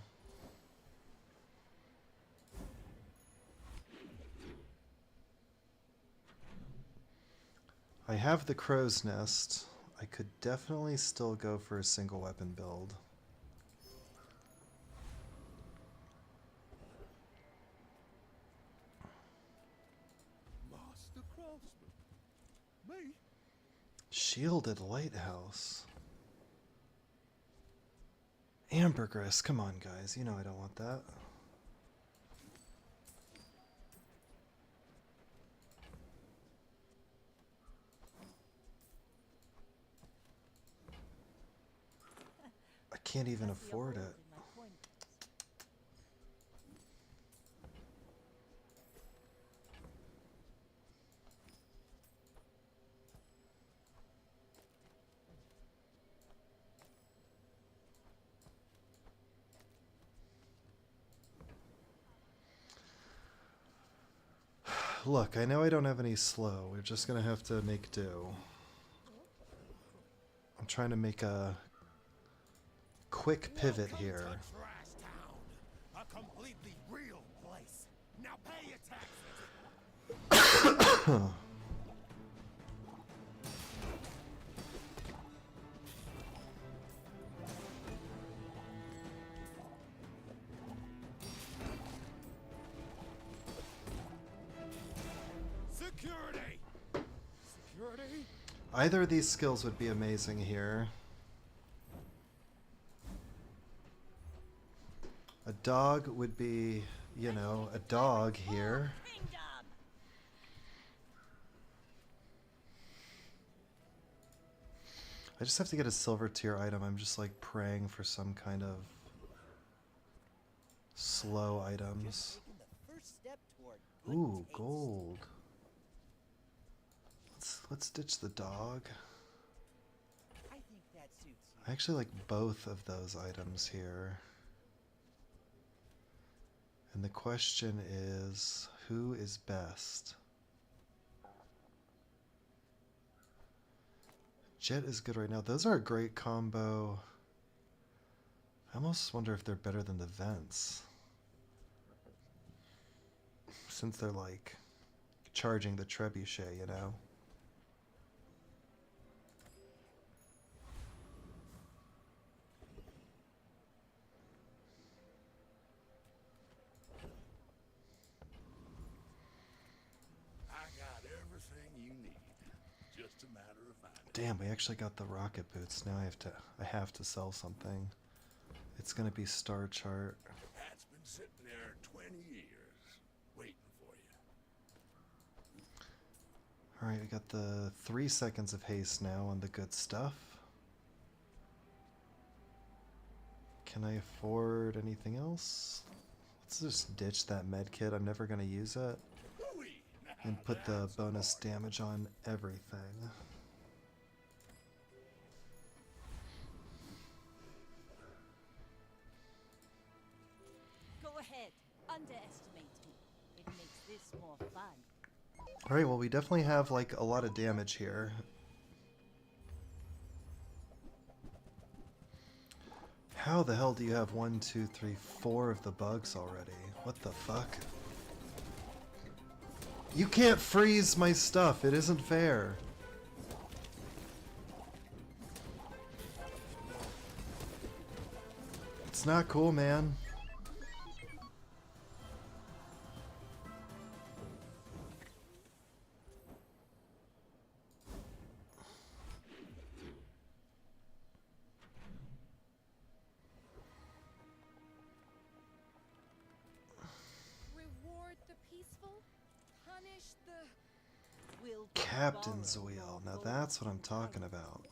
I have the crow's nest. I could definitely still go for a single weapon build. Master craftsman. Me? Shielded lighthouse. Ambergris, come on guys, you know I don't want that. I can't even That's the afford award it. in my coin purse. Look, I know I don't have any slow. We're just gonna have to make do. I'm trying to make a quick pivot Welcome here. to Trash Town, a completely real place. Now pay your taxes. Security. Security. Either of these skills would be amazing here. A dog would be, you know, a dog here. Kingdom! I just have to get a silver tier item. I'm just like praying for some kind of slow items. Taking the first step toward good Ooh, taste. gold. Let's ditch the dog. I think that suits you. I actually like both of those items here. And the question is, who is best? Jet is good right now. Those are a great combo. I almost wonder if they're better than the vents. Since they're like charging the trebuchet, you know? I got everything you need. Just a matter of finding. Damn, we actually got the rocket boots. Now I have to sell something. It's gonna be Star Chart. Hat's been sitting there 20 years, waiting for you. Alright, we got the 3 seconds of haste now on the good stuff. Can I afford anything else? Let's just ditch that med kit. I'm never gonna use it. Hooey! Now And put the that's bonus smart. damage on everything. Go ahead, underestimate me. It makes this more fun. Alright, well we definitely have like a lot of damage here. How the hell do you have 1, 2, 3, 4 of the bugs already? What the fuck? You can't freeze my stuff. It isn't fair. It's not cool, man. Reward the peaceful, punish the... We'll Captain's borrow wheel. no Now gold that's what I'm tonight. talking about.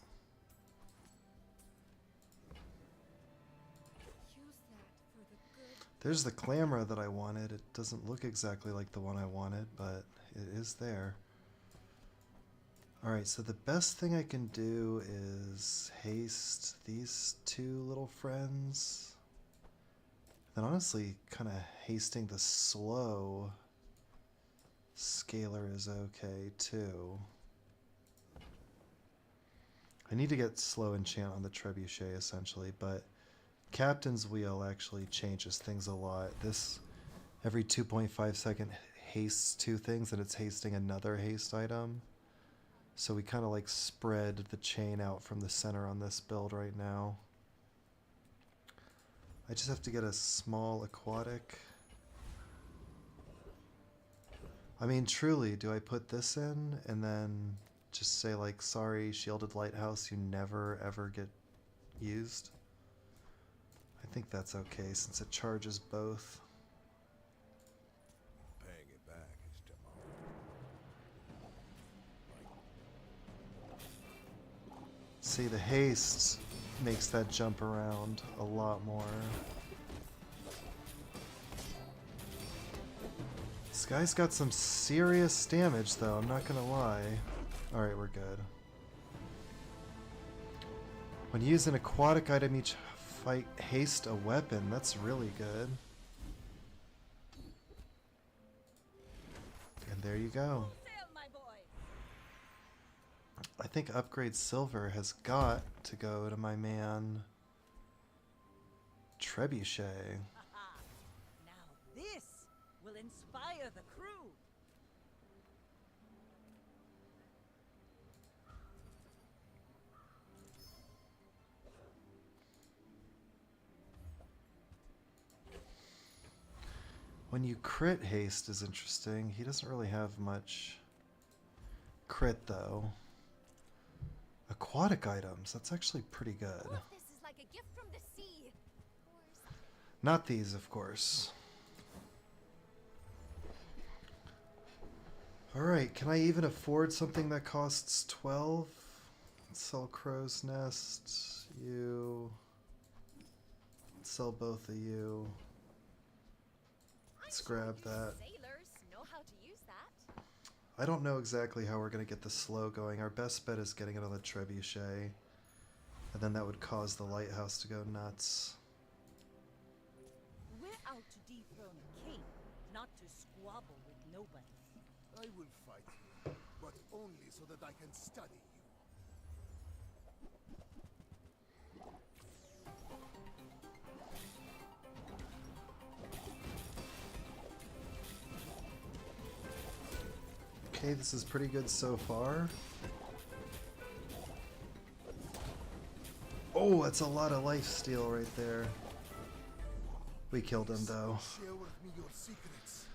There's the clamor that I wanted. It doesn't look exactly like the one I wanted, but it is there. Alright, so the best thing I can do is haste these two little friends. And honestly, kind of hasting the slow scalar is okay too. I need to get slow enchant on the trebuchet essentially, but Captain's Wheel actually changes things a lot. This every 2.5 second hastes two things and it's hasting another haste item. So we kind of like spread the chain out from the center on this build right now. I just have to get a small aquatic. I mean, truly, do I put this in and then just say like, sorry, shielded lighthouse, you never ever get used? I think that's okay since it charges both. Paying it back is tomorrow. See, the haste makes that jump around a lot more. This guy's got some serious damage though, I'm not gonna lie. Alright, we're good. When you use an aquatic item each fight haste a weapon, that's really good. And there you go. Sail, my boy. I think upgrade silver has got to go to my man Trebuchet. Haha. Now this will inspire the crew. When you crit haste is interesting. He doesn't really have much crit though. Aquatic items, that's actually pretty good. All of this is like a gift from the sea. Or something. Not these, of course. Alright, can I even afford something that costs 12? Let's sell Crow's Nest. You. Let's sell both of you. Let's grab that. Sailors know how to use that. I don't know exactly how we're going to get the slow going. Our best bet is getting it on the trebuchet. And then that would cause the lighthouse to go nuts. We're out to dethrone a king, not to squabble with nobody. I will fight you, but only so that I can study you. Okay, this is pretty good so far. Oh, that's a lot of life steal right there. We killed him though. Share with me your secrets.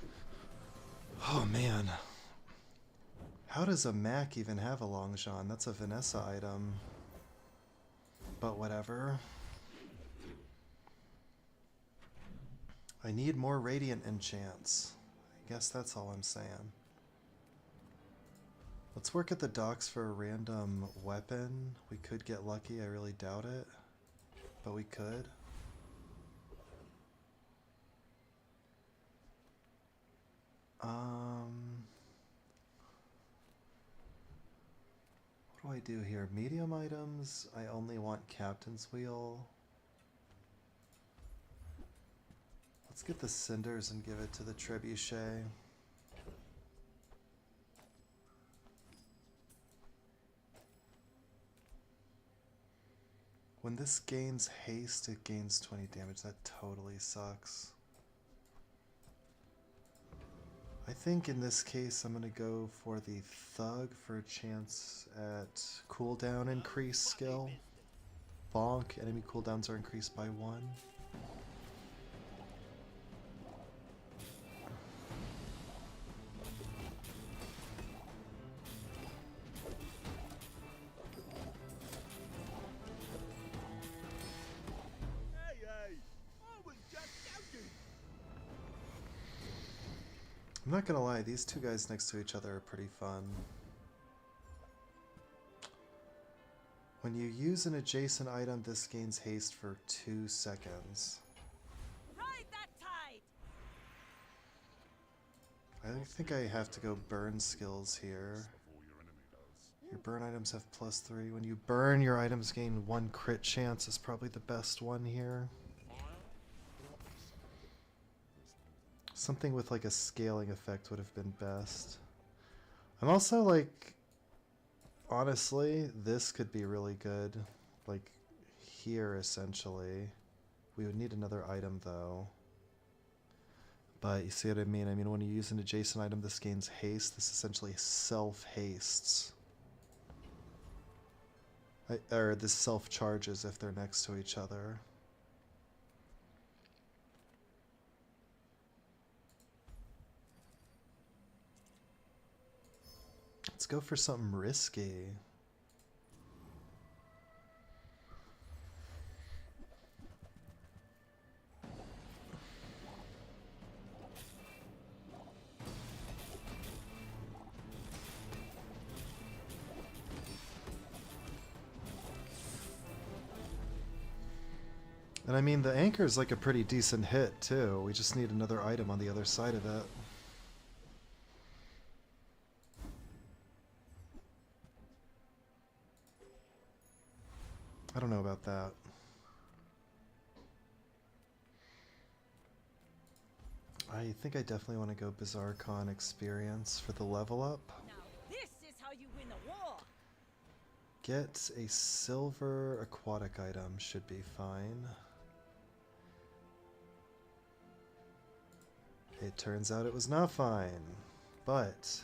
Oh man. How does a Mac even have a Long John? That's a Vanessa item. But whatever. I need more Radiant enchants. I guess that's all I'm saying. Let's work at the docks for a random weapon. We could get lucky, I really doubt it. But we could. What do I do here? Medium items, I only want Captain's Wheel. Let's get the cinders and give it to the trebuchet. When this gains haste, it gains 20 damage. That totally sucks. I think in this case I'm going to go for the Thug for a chance at cooldown increase skill. Bonk, enemy cooldowns are increased by 1. I'm not gonna lie, these two guys next to each other are pretty fun. When you use an adjacent item, this gains haste for 2 seconds. Ride that tide! I think I have to go burn skills here. Your burn items have +3. When you burn, your items gain 1 crit chance is probably the best one here. Something with like a scaling effect would have been best. I'm also like, honestly, this could be really good. Like here, essentially. We would need another item though. But you see what I mean? I mean, when you use an adjacent item, this gains haste. This essentially self-hastes. Or this self-charges if they're next to each other. Let's go for something risky. And I mean, the anchor is like a pretty decent hit too. We just need another item on the other side of it. I don't know about that. I think I definitely want to go Bazaar Con experience for the level up. Now this is how you win a war. Get a silver aquatic item should be fine. It turns out it was not fine, but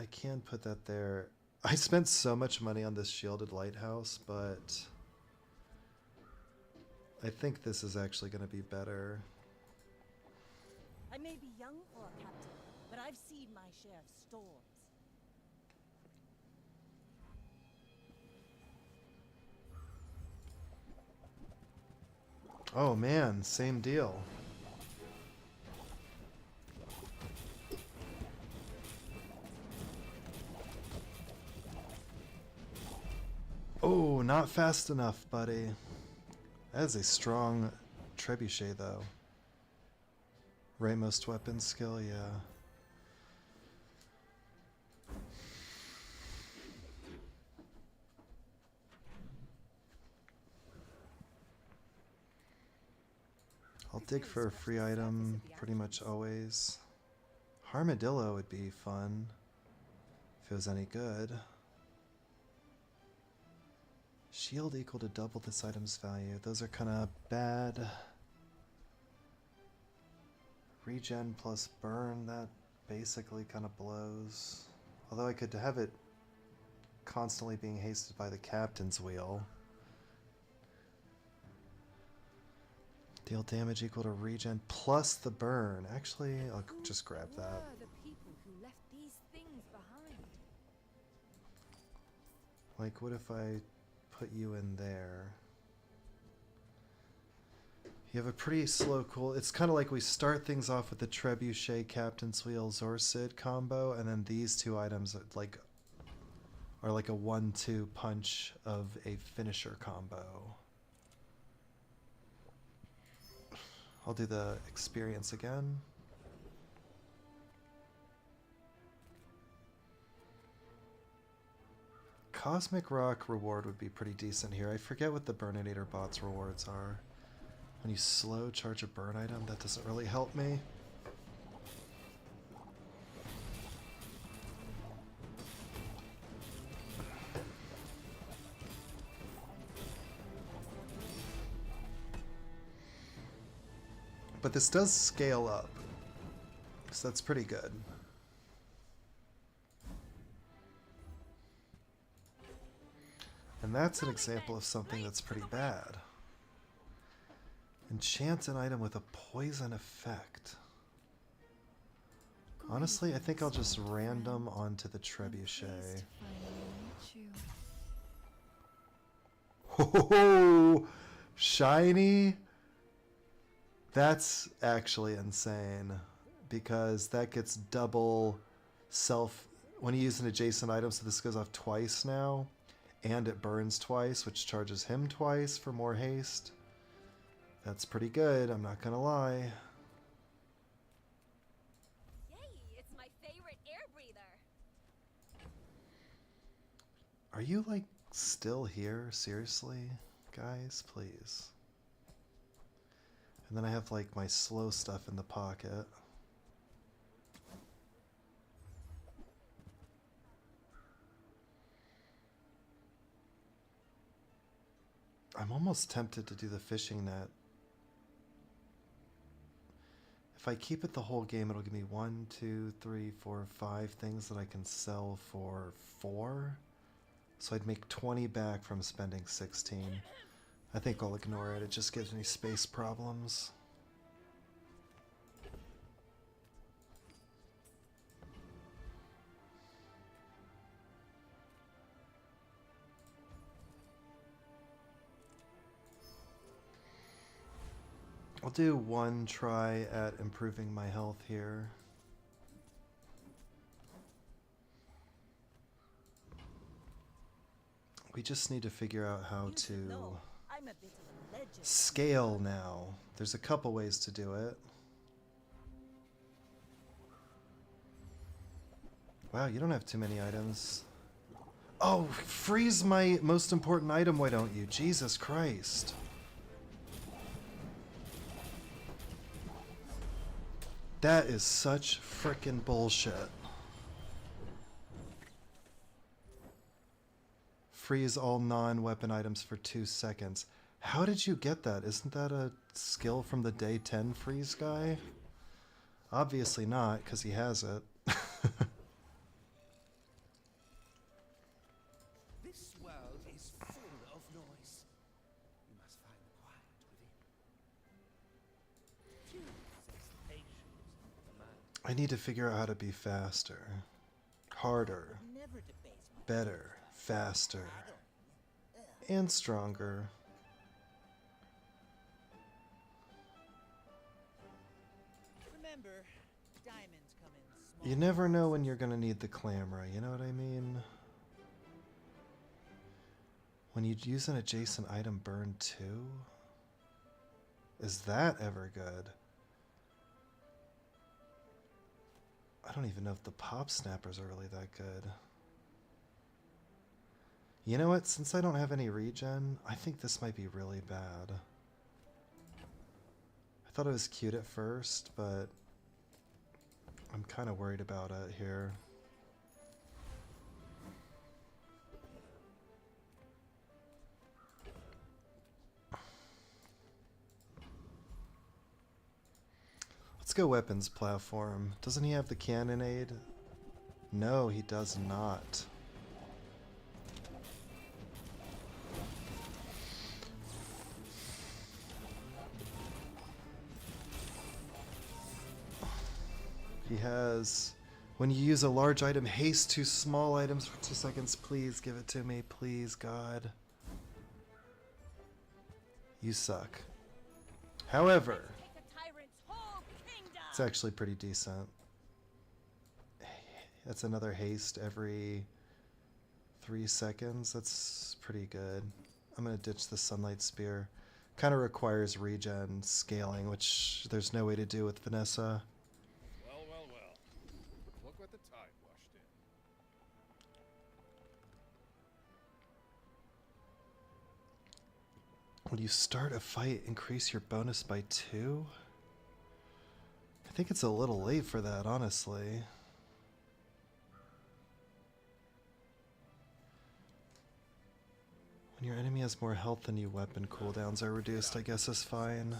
I can put that there. I spent so much money on this shielded lighthouse, but I think this is actually going to be better. I may be young for a captain, but I've seen my share of storms. Oh man, same deal. Oh, not fast enough, buddy. That is a strong trebuchet, though. Rightmost weapon skill, yeah. I'll dig for a free item pretty much always. Armadillo would be fun if it was any good. Shield equal to double this item's value. Those are kind of bad. Regen plus burn, that basically kind of blows. Although I could have it constantly being hasted by the captain's wheel. Deal damage equal to regen plus the burn. Actually, I'll just grab that. Were the people who left these things behind? Like, what if I put you in there? You have a pretty slow cool. It's kind of like we start things off with the Trebuchet, Captain's Wheel, Zorsid combo, and then these two items are like a 1-2 punch of a finisher combo. I'll do the experience again. Cosmic Rock reward would be pretty decent here. I forget what the Burninator bot's rewards are. When you slow charge a burn item, that doesn't really help me. But this does scale up, so that's pretty good. And that's an example of something that's pretty bad. Enchant an item with a poison effect. Honestly, I think I'll just random onto the Trebuchet. Oh, shiny! That's actually insane, because that gets double self when you use an adjacent item, so this goes off twice now, and it burns twice, which charges him twice for more haste. That's pretty good, I'm not gonna lie. Yay, it's my favorite air breather. Are you like still here? Seriously? Guys, please. And then I have like my slow stuff in the pocket. I'm almost tempted to do the fishing net. If I keep it the whole game, it'll give me 1, 2, 3, 4, 5 things that I can sell for 4. So I'd make 20 back from spending 16. I think I'll ignore it. It just gives me space problems. I'll do one try at improving my health here. We just need to figure out how You should to know, I'm a bit of a legend. scale now. There's a couple ways to do it. Wow, you don't have too many items. Oh, freeze my most important item, why don't you? Jesus Christ. That is such frickin' bullshit. Freeze all non-weapon items for 2 seconds. How did you get that? Isn't that a skill from the day 10 freeze guy? Obviously not, because he has it. This world is full of noise. You must find the quiet within. Two says patience, the man. I need to figure out how to be faster. Harder. Never debates my Better. Faster. And stronger. Remember, diamonds come in small. You never know when you're gonna need the clamor, you know what I mean? When you use an adjacent item, burn 2? Is that ever good? I don't even know if the pop snappers are really that good. You know what? Since I don't have any regen, I think this might be really bad. I thought it was cute at first, but I'm kind of worried about it here. Let's go weapons platform. Doesn't he have the cannonade? No, he does not. He has, when you use a large item, haste to small items for 2 seconds. Please give it to me, please, God. You suck. However, Take a tyrant's whole kingdom. it's actually pretty decent. That's another haste every 3 seconds. That's pretty good. I'm gonna ditch the sunlight spear. Kind of requires regen scaling, which there's no way to do with Vanessa. Well, well, well. Look what the tide washed in. When you start a fight, increase your bonus by 2? I think it's a little late for that, honestly. When your enemy has more health than you, weapon cooldowns are reduced, I guess is fine.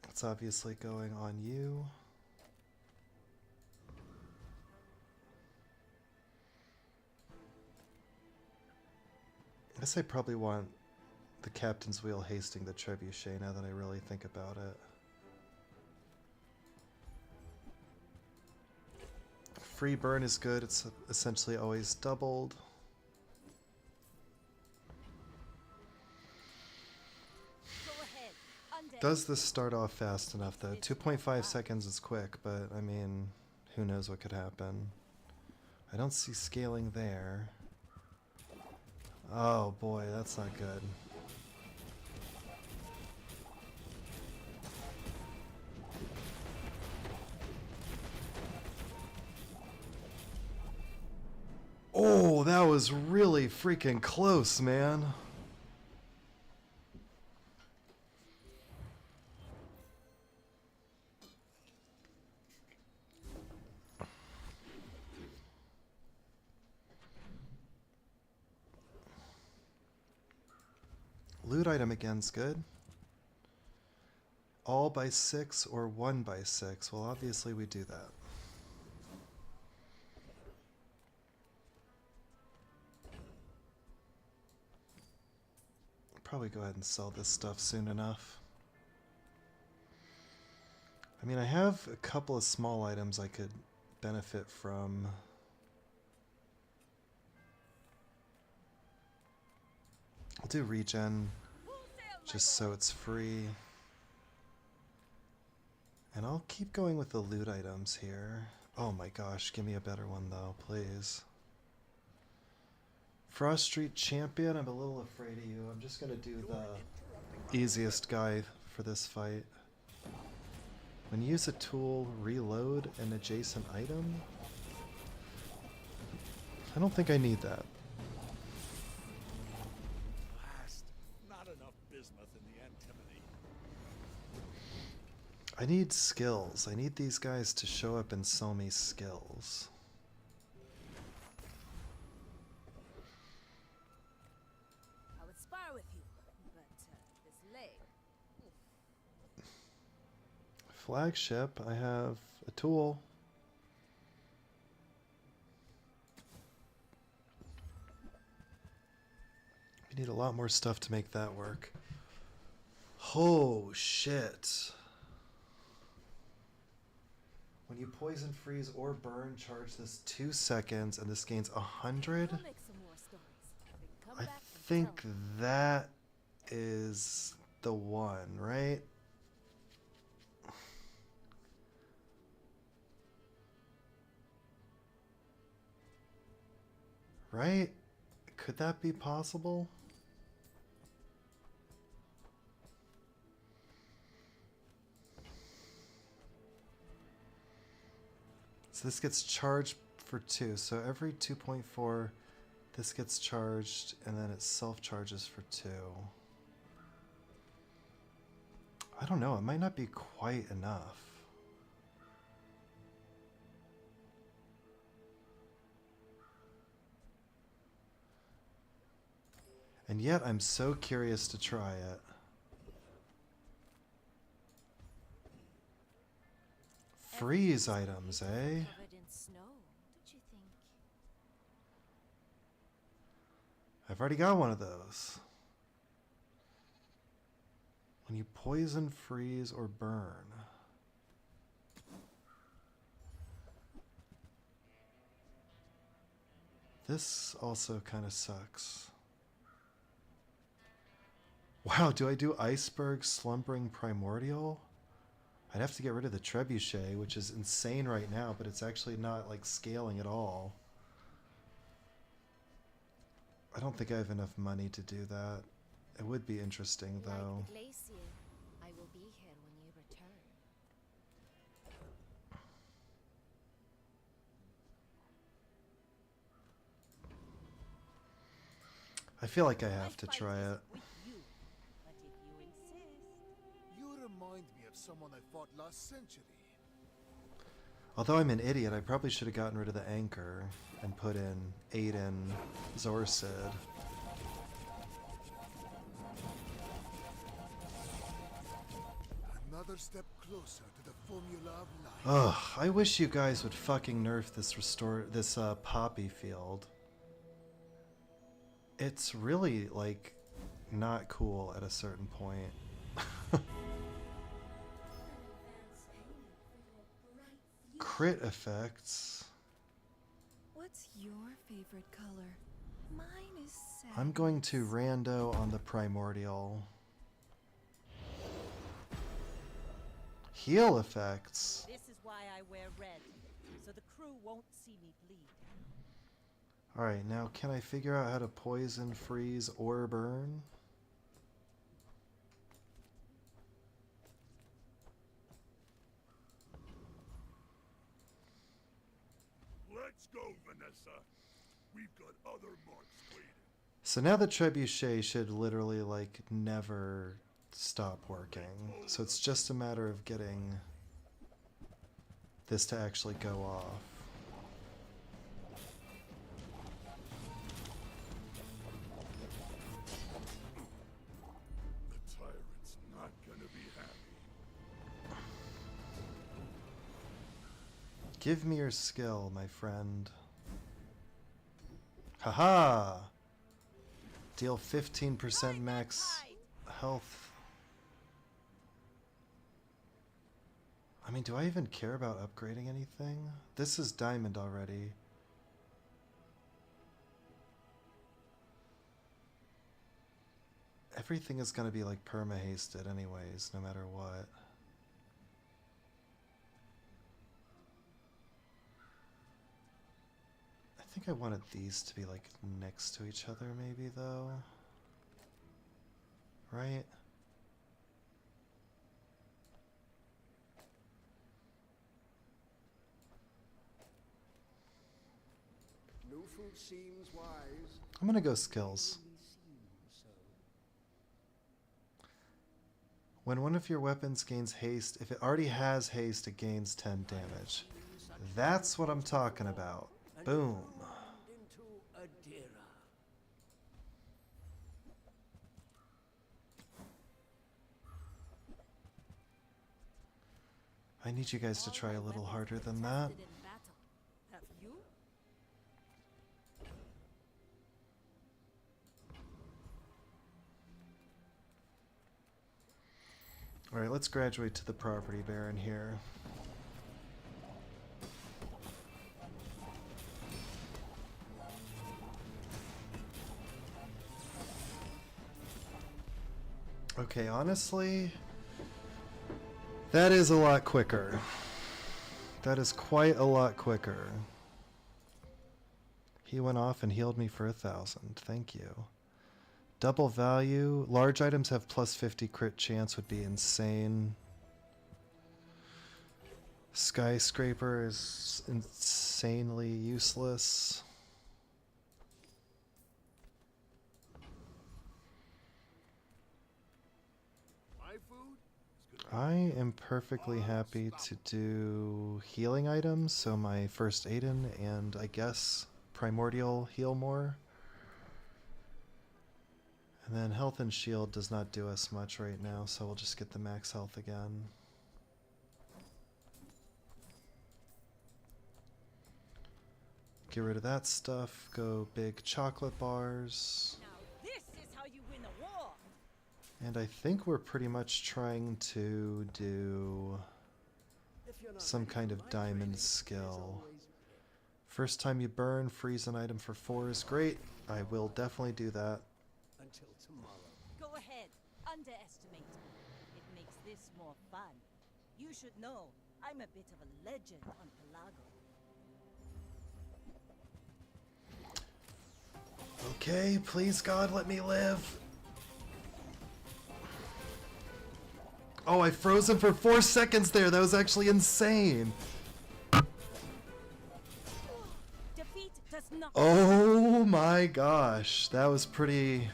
It's obviously going on you. I guess I probably want the captain's wheel hasting the trebuchet now that I really think about it. Free burn is good, it's essentially always doubled. Go ahead, undead. Does this start off fast enough though? 2.5 seconds is quick, but I mean, who knows what could happen. I don't see scaling there. Oh boy, that's not good. Oh, that was really freaking close, man. Loot item again's good. All by 6 or 1 by 6. Well, obviously we do that. Probably go ahead and sell this stuff soon enough. I mean, I have a couple of small items I could benefit from. I'll do regen, just so it's free. And I'll keep going with the loot items here. Oh my gosh, give me a better one though, please. Frost Street Champion, I'm a little afraid of you. I'm just gonna do the easiest guy for this fight. When you use a tool, reload an adjacent item? I don't think I need that. Blast. Not enough bismuth in the antimony. I need skills. I need these guys to show up and sell me skills. I would spar with you, but this leg. Flagship, I have a tool. We need a lot more stuff to make that work. Oh shit. When you poison, freeze, or burn, charge this 2 seconds, and this gains 100. We'll make some more stories. Then come I back and think tell me. that is the one, right? Right? Could that be possible? So this gets charged for 2. So every 2.4, this gets charged, and then it self-charges for 2. I don't know. It might not be quite enough. And yet I'm so curious to try it. Freeze items, eh? Covered in snow, don't you think? I've already got one of those. When you poison, freeze, or burn. This also kind of sucks. Wow, do I do Iceberg Slumbering Primordial? I'd have to get rid of the Trebuchet, which is insane right now, but it's actually not like scaling at all. I don't think I have enough money to do that. It would be interesting though. Like the glacier, I will be here when you return. I feel like I have to try it. With you, but if you insist. You remind me of someone I fought last century. Although I'm an idiot, I probably should have gotten rid of the anchor and put in Aiden Zorsid. Another step closer to the formula of life. Ugh, I wish you guys would fucking nerf this poppy field. It's really like not cool at a certain point. Crit effects. What's your favorite color? Mine is sad. I'm going to rando on the primordial. Heal effects. This is why I wear red, so the crew won't see me bleed. Alright, now can I figure out how to poison, freeze, or burn? Let's go, Vanessa. We've got other marks waiting. So now the trebuchet should literally like never stop working. So it's just a matter of getting this to actually go off. The tyrant's not gonna be happy. Give me your skill, my friend. Haha! Deal 15% max health. I mean, do I even care about upgrading anything? This is diamond already. Everything is going to be like perma-hasted anyways, no matter what. I think I wanted these to be like next to each other maybe though. Right? No food seems wise. I'm gonna go skills. Only seems so. When one of your weapons gains haste, if it already has haste, it gains 10 damage. That's what I'm talking about. Boom. Into Adira. I need you guys to try a little harder than that. Tested in battle. Have you? Alright, let's graduate to the property baron here. Okay, honestly, that is a lot quicker. That is quite a lot quicker. He went off and healed me for 1,000. Thank you. Double value. Large items have plus 50 crit chance would be insane. Skyscraper is insanely useless. My food is good. I am perfectly happy to do healing items, so my first Aiden and I guess primordial heal more. And then health and shield does not do us much right now, so we'll just get the max health again. Get rid of that stuff, go big chocolate bars. Now this is how you win a war. And I think we're pretty much trying to do If you're not some ready kind for of my diamond training, there's skill. always- First time you burn, freeze an item for 4 is great. I will definitely do that. Until tomorrow. Go ahead. Underestimate me. It makes this more fun. You should know, I'm a bit of a legend on Pelago. Okay, please God, let me live. Oh, I froze him for 4 seconds there. That was actually insane. Defeat does not. Oh my gosh, that was pretty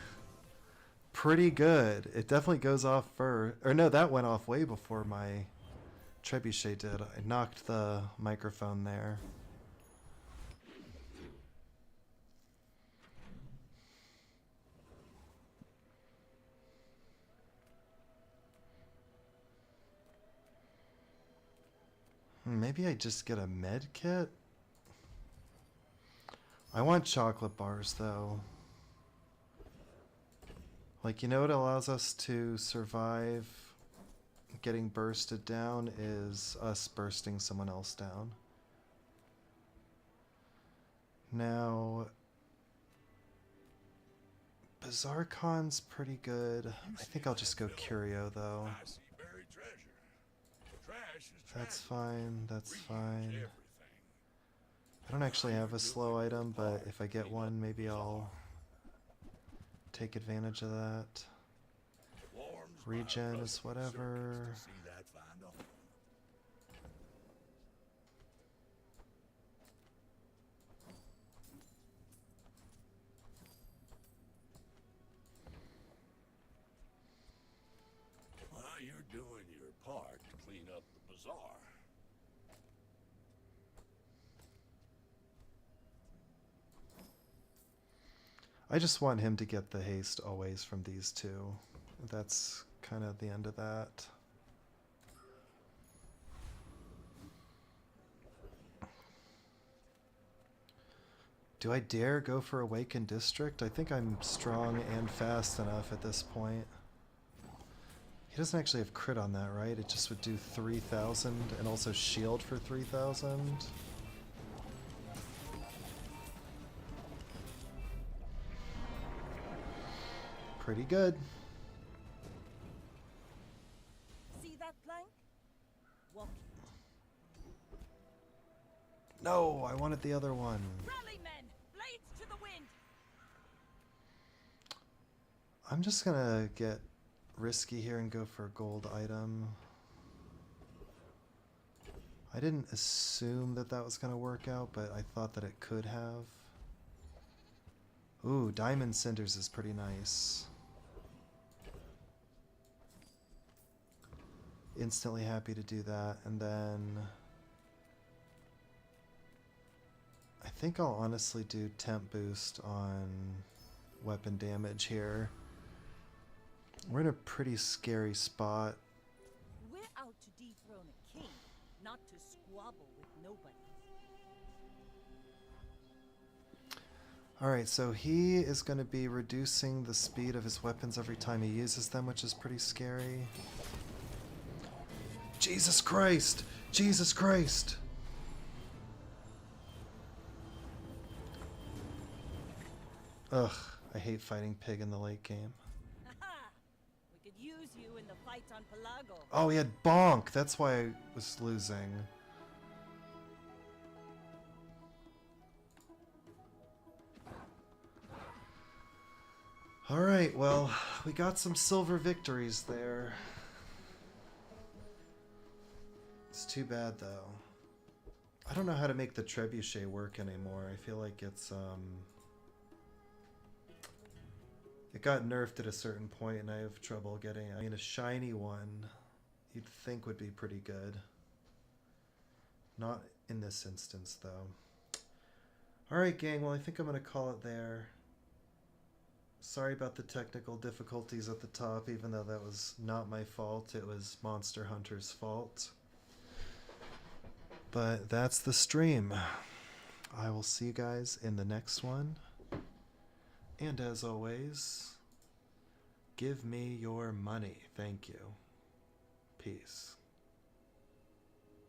good. It definitely goes off first. Or no, that went off way before my trebuchet did. I knocked the microphone there. Maybe I just get a med kit? I want chocolate bars though. Like, you know what allows us to survive getting bursted down is us bursting someone else down. Now, Bazaar Con's pretty good. I think I'll just go Curio though. I see buried treasure. Trash. cash is That's tragic. fine, that's Reuse fine. everything. I don't actually have a slow item, but if I get one, maybe I'll take advantage of that. Warms my Regen is rusty whatever. circuits to see that find a home. Well, you're doing your part to clean up the bazaar. I just want him to get the haste always from these two. That's kind of the end of that. Do I dare go for Awakened District? I think I'm strong and fast enough at this point. He doesn't actually have crit on that, right? It just would do 3,000 and also shield for 3,000. Pretty good. See that plank? Walk it. No, I wanted the other one. Rally, men! Blades to the wind! I'm just gonna get risky here and go for a gold item. I didn't assume that that was gonna work out, but I thought that it could have. Ooh, Diamond Cinders is pretty nice. Instantly happy to do that, and then I think I'll honestly do temp boost on weapon damage here. We're in a pretty scary spot. We're out to dethrone a king, not to squabble with nobody. Alright, so he is going to be reducing the speed of his weapons every time he uses them, which is pretty scary. Jesus Christ! Jesus Christ! Ugh, I hate fighting Pig in the late game. Haha! We could use you in the fight on Pelago. Oh, he had Bonk! That's why I was losing. Alright, well, we got some silver victories there. It's too bad, though. I don't know how to make the trebuchet work anymore. I feel like it's, it got nerfed at a certain point, and I have trouble getting it. I mean, a shiny one, you'd think would be pretty good. Not in this instance, though. Alright, gang, well, I think I'm going to call it there. Sorry about the technical difficulties at the top, even though that was not my fault. It was Monster Hunter's fault. But that's the stream. I will see you guys in the next one. And as always, give me your money. Thank you. Peace.